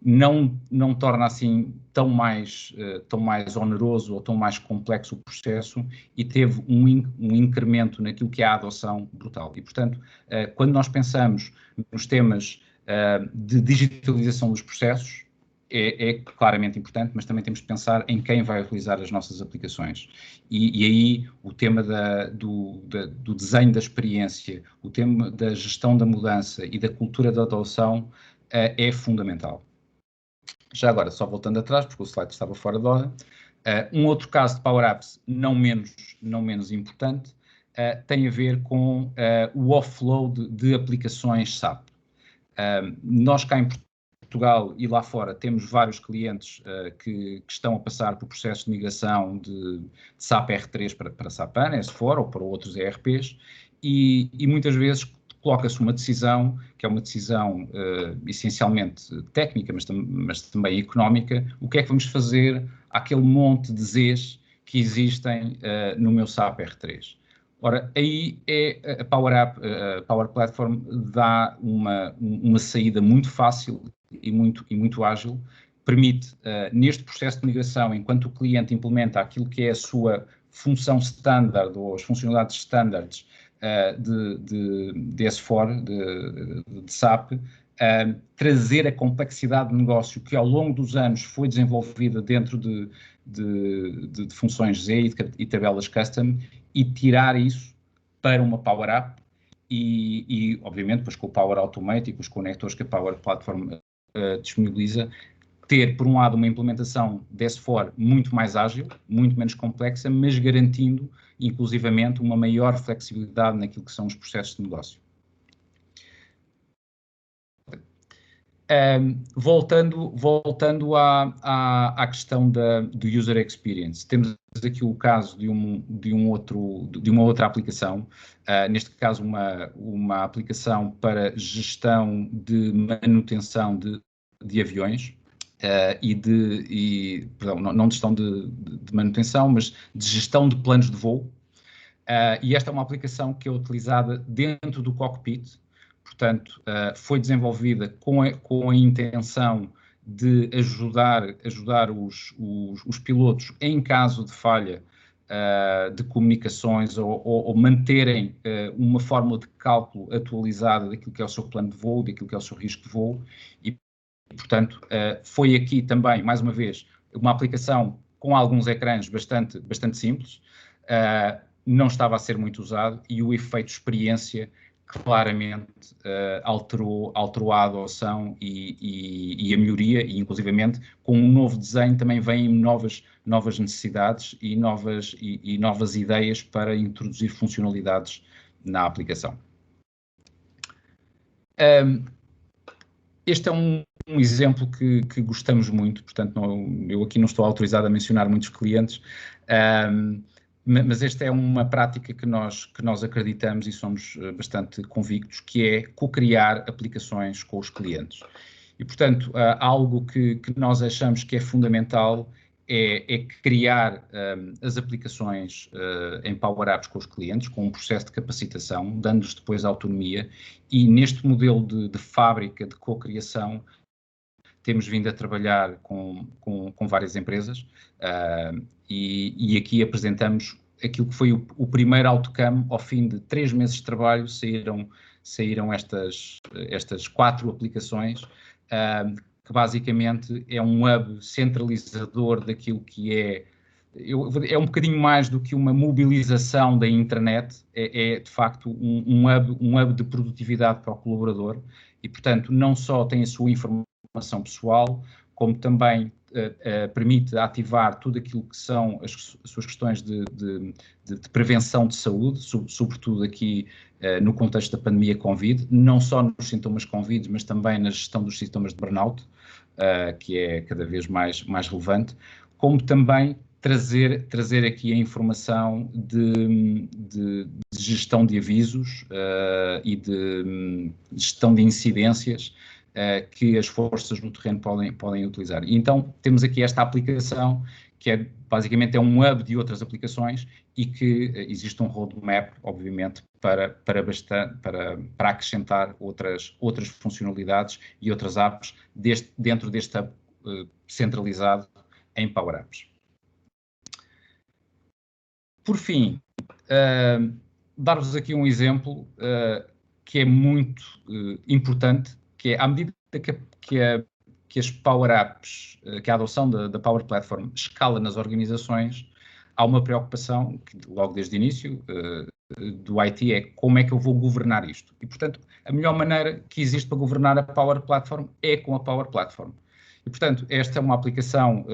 Speaker 10: Não torna assim tão mais oneroso ou tão mais complexo o processo e teve um incremento naquilo que é a adoção brutal. E, portanto, quando nós pensamos nos temas de digitalização dos processos, é claramente importante, mas também temos de pensar em quem vai utilizar as nossas aplicações. E aí o tema do desenho da experiência, o tema da gestão da mudança e da cultura da adoção é fundamental. Já agora, só voltando atrás, porque o slide estava fora de ordem, um outro caso de Power Apps não menos importante tem a ver com o offload de aplicações SAP. Nós cá em Portugal e lá fora temos vários clientes que estão a passar por processos de migração de SAP R3 para SAP HANA, S4 ou para outros ERPs e muitas vezes coloca-se uma decisão, que é uma decisão essencialmente técnica, mas também económica, o que é que vamos fazer àquele monte de Zs que existem no meu SAP R3. Ora, aí a Power Platform dá uma saída muito fácil e muito ágil, permite, neste processo de migração, enquanto o cliente implementa aquilo que é a sua função standard ou as funcionalidades standards de S4, de SAP, trazer a complexidade de negócio que ao longo dos anos foi desenvolvida dentro de funções Z e tabelas custom e tirar isso para uma Power App e obviamente, depois com o Power Automate e com os conectores que a Power Platform disponibiliza, ter, por um lado, uma implementação de S4 muito mais ágil, muito menos complexa, mas garantindo, inclusivamente, uma maior flexibilidade naquilo que são os processos de negócio. Voltando à questão do user experience, temos aqui o caso de uma outra aplicação, neste caso uma aplicação para gestão de manutenção de aviões, perdão, não de gestão de manutenção, mas de gestão de planos de voo, e esta é uma aplicação que é utilizada dentro do cockpit. Portanto, foi desenvolvida com a intenção de ajudar os pilotos em caso de falha de comunicações ou manterem uma fórmula de cálculo atualizada daquilo que é o seu plano de voo, daquilo que é o seu risco de voo e, portanto, foi aqui também, mais uma vez, uma aplicação com alguns ecrãs bastante simples, não estava a ser muito usado e o efeito experiência claramente alterou a adoção e a melhoria, e inclusivamente com um novo desenho também vêm novas necessidades e novas ideias para introduzir funcionalidades na aplicação. Este é um exemplo que gostamos muito, portanto eu aqui não estou autorizado a mencionar muitos clientes, mas esta é uma prática que nós acreditamos e somos bastante convictos, que é co-criar aplicações com os clientes. E, portanto, algo que nós achamos que é fundamental é criar as aplicações em Power Apps com os clientes, com um processo de capacitação, dando-lhes depois autonomia, e neste modelo de fábrica, de co-criação, temos vindo a trabalhar com várias empresas e aqui apresentamos aquilo que foi o primeiro outcome. Ao fim de 3 meses de trabalho saíram estas 4 aplicações, que basicamente é um hub centralizador daquilo que é um bocadinho mais do que uma mobilização da intranet, é de facto um hub de produtividade para o colaborador e, portanto, não só tem a sua informação pessoal, como também permite ativar tudo aquilo que são as suas questões de prevenção de saúde, sobretudo aqui no contexto da pandemia Covid, não só nos sintomas Covid, mas também na gestão dos sintomas de burnout, que é cada vez mais relevante, como também trazer aqui a informação de gestão de avisos e de gestão de incidências que as forças no terreno podem utilizar. E então temos aqui esta aplicação que basicamente é um hub de outras aplicações e que existe um roadmap, obviamente, para acrescentar outras funcionalidades e outras apps dentro deste hub centralizado em Power Apps. Por fim, dar-vos aqui um exemplo que é muito importante, que é à medida que as Power Apps, que a adoção da Power Platform escala nas organizações, há uma preocupação, que logo desde o início do IT, é como é que eu vou governar isto. E, portanto, a melhor maneira que existe para governar a Power Platform é com a Power Platform. E, portanto, esta é uma aplicação,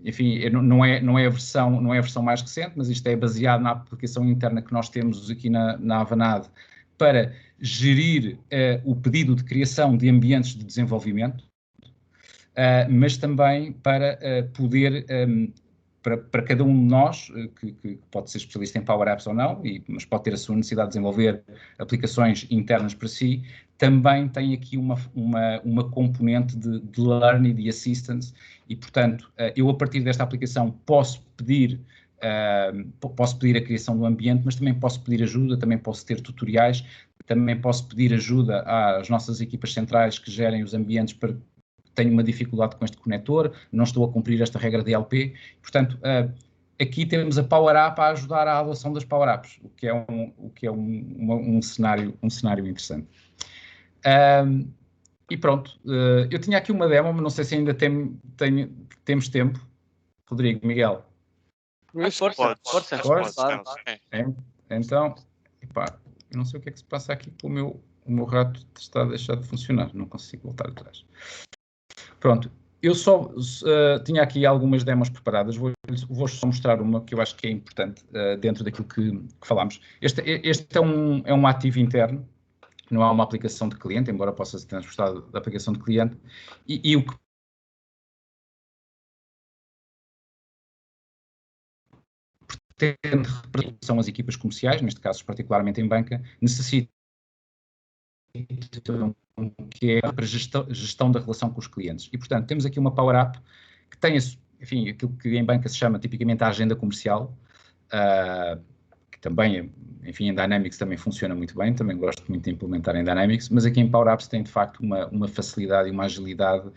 Speaker 10: enfim, não é a versão mais recente, mas isto é baseado na aplicação interna que nós temos aqui na Avanade para gerir o pedido de criação de ambientes de desenvolvimento, mas também para poder, para cada um de nós, que pode ser especialista em Power Apps ou não, mas pode ter a sua necessidade de desenvolver aplicações internas para si, também tem aqui uma componente de learning, de assistance, e, portanto, eu a partir desta aplicação posso pedir a criação do ambiente, mas também posso pedir ajuda, também posso ter tutoriais, também posso pedir ajuda às nossas equipas centrais que gerem os ambientes para que tenho uma dificuldade com este conector, não estou a cumprir esta regra de LP. Portanto, aqui temos a Power App a ajudar à adoção das Power Apps, o que é um cenário interessante. E pronto, eu tinha aqui uma demo, mas não sei se ainda temos tempo. Rodrigo, Miguel.
Speaker 2: Força.
Speaker 10: Então, epá, eu não sei o que é que se passa aqui com o meu rato está a deixar de funcionar, não consigo voltar atrás. Pronto, eu só tinha aqui algumas demos preparadas, vou só mostrar uma que eu acho que é importante dentro daquilo que falámos. Este é um ativo interno, não é uma aplicação de cliente, embora possa ser transportada da aplicação de cliente, e o que pretende são as equipas comerciais, neste caso particularmente em banca, necessitam que é para gestão da relação com os clientes. E, portanto, temos aqui uma Power App que tem, enfim, aquilo que em banca se chama tipicamente a agenda comercial, que também, enfim, em Dynamics também funciona muito bem, também gosto muito de implementar em Dynamics, mas aqui em Power Apps tem, de facto, uma facilidade e uma agilidade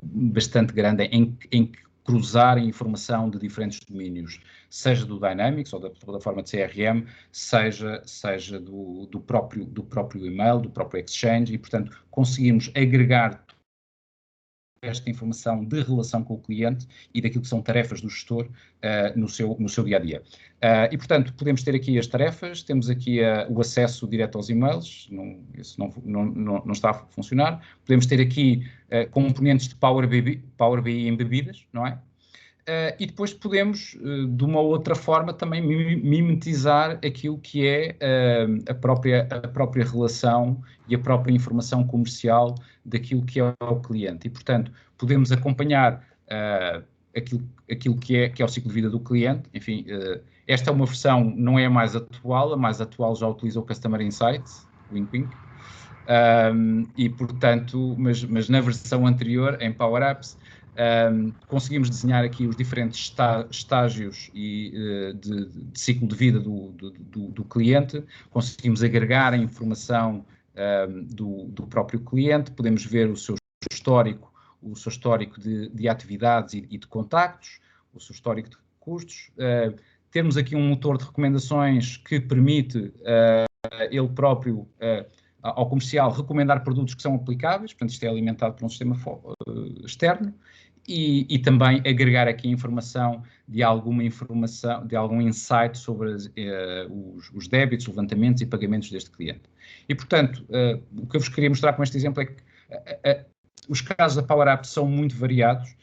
Speaker 10: bastante grande em cruzar a informação de diferentes domínios, seja do Dynamics ou da plataforma de CRM, seja do próprio e-mail, do próprio Exchange, e, portanto, conseguimos agregar esta informação de relação com o cliente e daquilo que são tarefas do gestor no seu dia-a-dia. E, portanto, podemos ter aqui as tarefas, temos aqui o acesso direto aos e-mails, isso não está a funcionar. Podemos ter aqui componentes de Power BI embebidas, não é? E depois podemos, de uma outra forma, também mimetizar aquilo que é a própria relação e a própria informação comercial daquilo que é o cliente. E, portanto, podemos acompanhar aquilo que é o ciclo de vida do cliente. Enfim, esta é uma versão, não é a mais atual já utiliza o Customer Insights, wink wink. E, portanto, mas na versão anterior, em Power Apps, conseguimos desenhar aqui os diferentes estágios de ciclo de vida do cliente, conseguimos agregar a informação do próprio cliente, podemos ver o seu histórico de atividades e de contactos, o seu histórico de custos, termos aqui um motor de recomendações que permite ele próprio ao comercial recomendar produtos que são aplicáveis, portanto isto é alimentado por um sistema externo, e também agregar aqui informação, de algum insight sobre os débitos, levantamentos e pagamentos deste cliente. E, portanto, o que eu vos queria mostrar com este exemplo é que os casos da Power Apps são muito variados.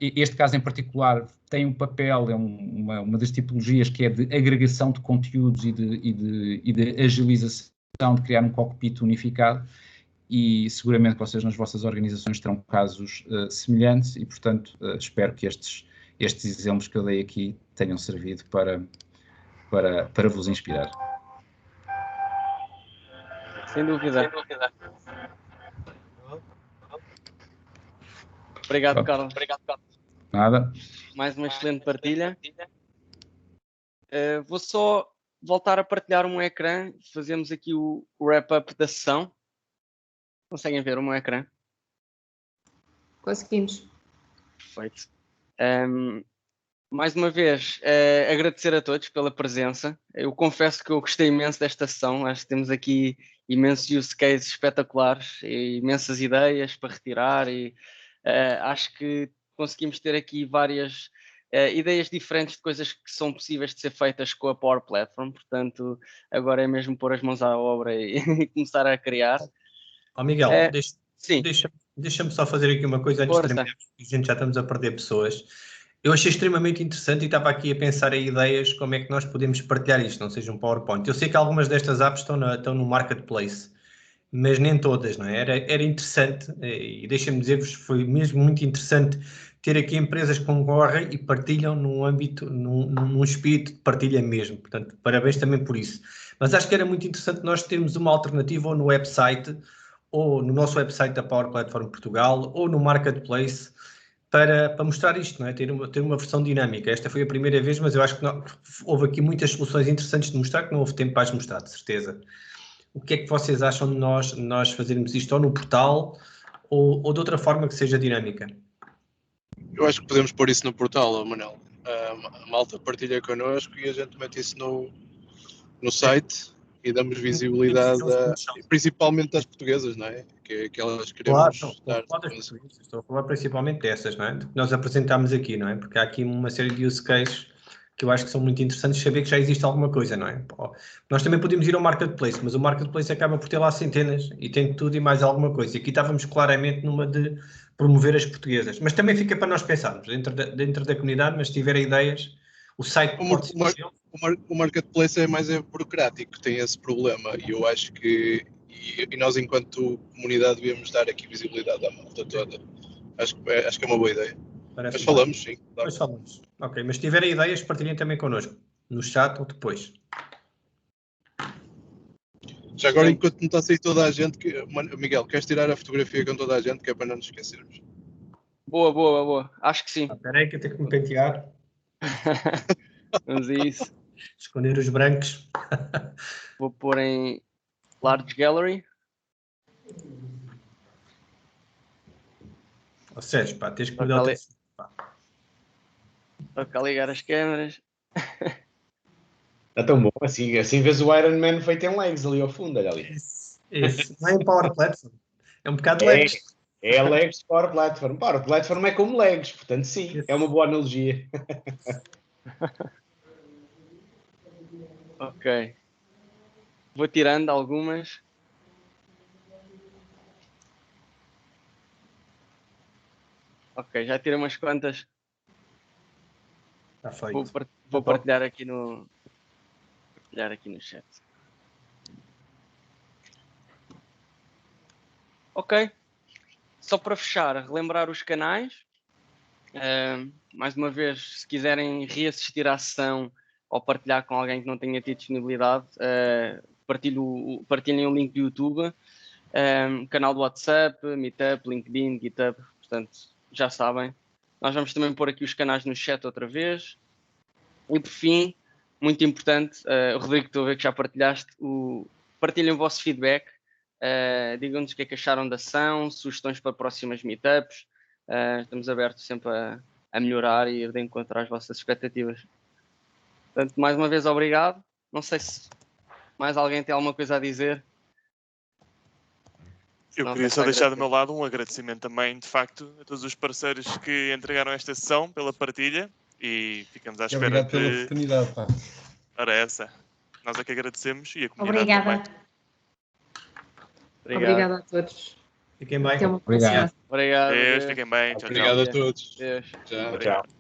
Speaker 10: Este caso em particular tem um papel, é uma das tipologias que é de agregação de conteúdos e de agilização, de criar um cockpit unificado, e seguramente vocês nas vossas organizações terão casos semelhantes e, portanto, espero que estes exemplos que eu dei aqui tenham servido para vos inspirar.
Speaker 2: Sem dúvida. Obrigado, Carlos.
Speaker 10: Nada.
Speaker 2: Mais uma excelente partilha. Vou só voltar a partilhar o meu ecrã. Fazemos aqui o wrap-up da sessão. Conseguem ver o meu ecrã?
Speaker 6: Conseguimos.
Speaker 2: Perfeito. Mais uma vez, agradecer a todos pela presença. Eu confesso que eu gostei imenso desta sessão. Acho que temos aqui imensos use cases espetaculares e imensas ideias para retirar, e acho que conseguimos ter aqui várias ideias diferentes de coisas que são possíveis de ser feitas com a Power Platform. Portanto, agora é mesmo pôr as mãos à obra e começar a criar.
Speaker 11: Miguel, deixa-me só fazer aqui uma coisa antes de terminar, porque a gente já estamos a perder pessoas. Eu achei extremamente interessante e estava aqui a pensar em ideias como é que nós podemos partilhar isto, não seja um PowerPoint. Eu sei que algumas destas apps estão no Marketplace, mas nem todas, não é? Era interessante, e deixa-me dizer-vos, foi mesmo muito interessante ter aqui empresas que concorrem e partilham num âmbito, num espírito de partilha mesmo. Portanto, parabéns também por isso. Mas acho que era muito interessante nós termos uma alternativa ou no website, ou no nosso website da Power Platform Portugal, ou no Marketplace, para mostrar isto, não é? Ter uma versão dinâmica. Esta foi a primeira vez, mas eu acho que houve aqui muitas soluções interessantes de mostrar, que não houve tempo para as mostrar, de certeza. O que é que vocês acham de nós fazermos isto ou no portal, ou de outra forma que seja dinâmica?
Speaker 12: Eu acho que podemos pôr isso no portal, Manel. A malta partilha connosco e a gente mete isso no site. E damos visibilidade principalmente às portuguesas, não é? Que elas queremos dar.
Speaker 11: Estou a falar principalmente dessas, não é? Que nós apresentámos aqui, não é? Porque há aqui uma série de use cases que eu acho que são muito interessantes, saber que já existe alguma coisa, não é? Nós também podemos ir ao Marketplace, mas o Marketplace acaba por ter lá centenas e tem tudo e mais alguma coisa. E aqui estávamos claramente numa de promover as portuguesas. Mas também fica para nós pensarmos dentro da comunidade, mas se tiverem ideias, o site...
Speaker 12: O Marketplace é mais burocrático, tem esse problema, e eu acho que nós, enquanto comunidade, devíamos dar aqui visibilidade à malta toda. Acho que é uma boa ideia. Mas falamos, sim.
Speaker 11: Mas falamos. Ok, mas se tiverem ideias, partilhem também connosco, no chat ou depois.
Speaker 12: Já agora, enquanto não está a sair toda a gente, Miguel, queres tirar a fotografia com toda a gente, que é para não nos esquecermos?
Speaker 2: Boa. Acho que sim.
Speaker 11: Espera aí que eu tenho que me pentear.
Speaker 2: Vamos a isso.
Speaker 11: Esconder os brancos.
Speaker 2: Vou pôr em Large Gallery.
Speaker 11: Ou seja, pá, tens que mudar
Speaker 2: Para ligar as câmeras.
Speaker 13: Está tão bom, assim vês o Iron Man feito em legs ali ao fundo, olha ali.
Speaker 11: Esse. Não é em Power Platform. É um bocado legs.
Speaker 13: É Legs Power Platform. Power Platform é como Legs, portanto sim, é uma boa analogia.
Speaker 2: Ok. Vou tirando algumas. Ok, já tirei umas quantas.
Speaker 11: Está feito.
Speaker 2: Vou partilhar aqui no chat. Ok. Só para fechar, relembrar os canais. Mais uma vez, se quiserem reassistir à sessão ou partilhar com alguém que não tenha tido disponibilidade, partilhem o link do YouTube, canal do WhatsApp, Meetup, LinkedIn, GitHub, portanto, já sabem. Nós vamos também pôr aqui os canais no chat outra vez. E por fim, muito importante, Rodrigo, estou a ver que já partilhaste, partilhem o vosso feedback, digam-nos o que é que acharam da ação, sugestões para próximas meetups. Estamos abertos sempre a melhorar e ir de encontro às vossas expectativas. Portanto, mais uma vez, obrigado. Não sei se mais alguém tem alguma coisa a dizer.
Speaker 14: Eu queria só deixar do meu lado um agradecimento também, de facto, a todos os parceiros que entregaram esta sessão pela partilha e ficamos à espera
Speaker 5: obrigado pela oportunidade, pá.
Speaker 14: Ora, essa. Nós é que agradecemos e a comunidade também.
Speaker 6: Obrigada a todos.
Speaker 11: Fiquem bem.
Speaker 6: Até uma próxima.
Speaker 2: Obrigado.
Speaker 14: Deus, fiquem bem. Tchau,
Speaker 12: Obrigado a todos.
Speaker 2: Deus.
Speaker 13: Tchau.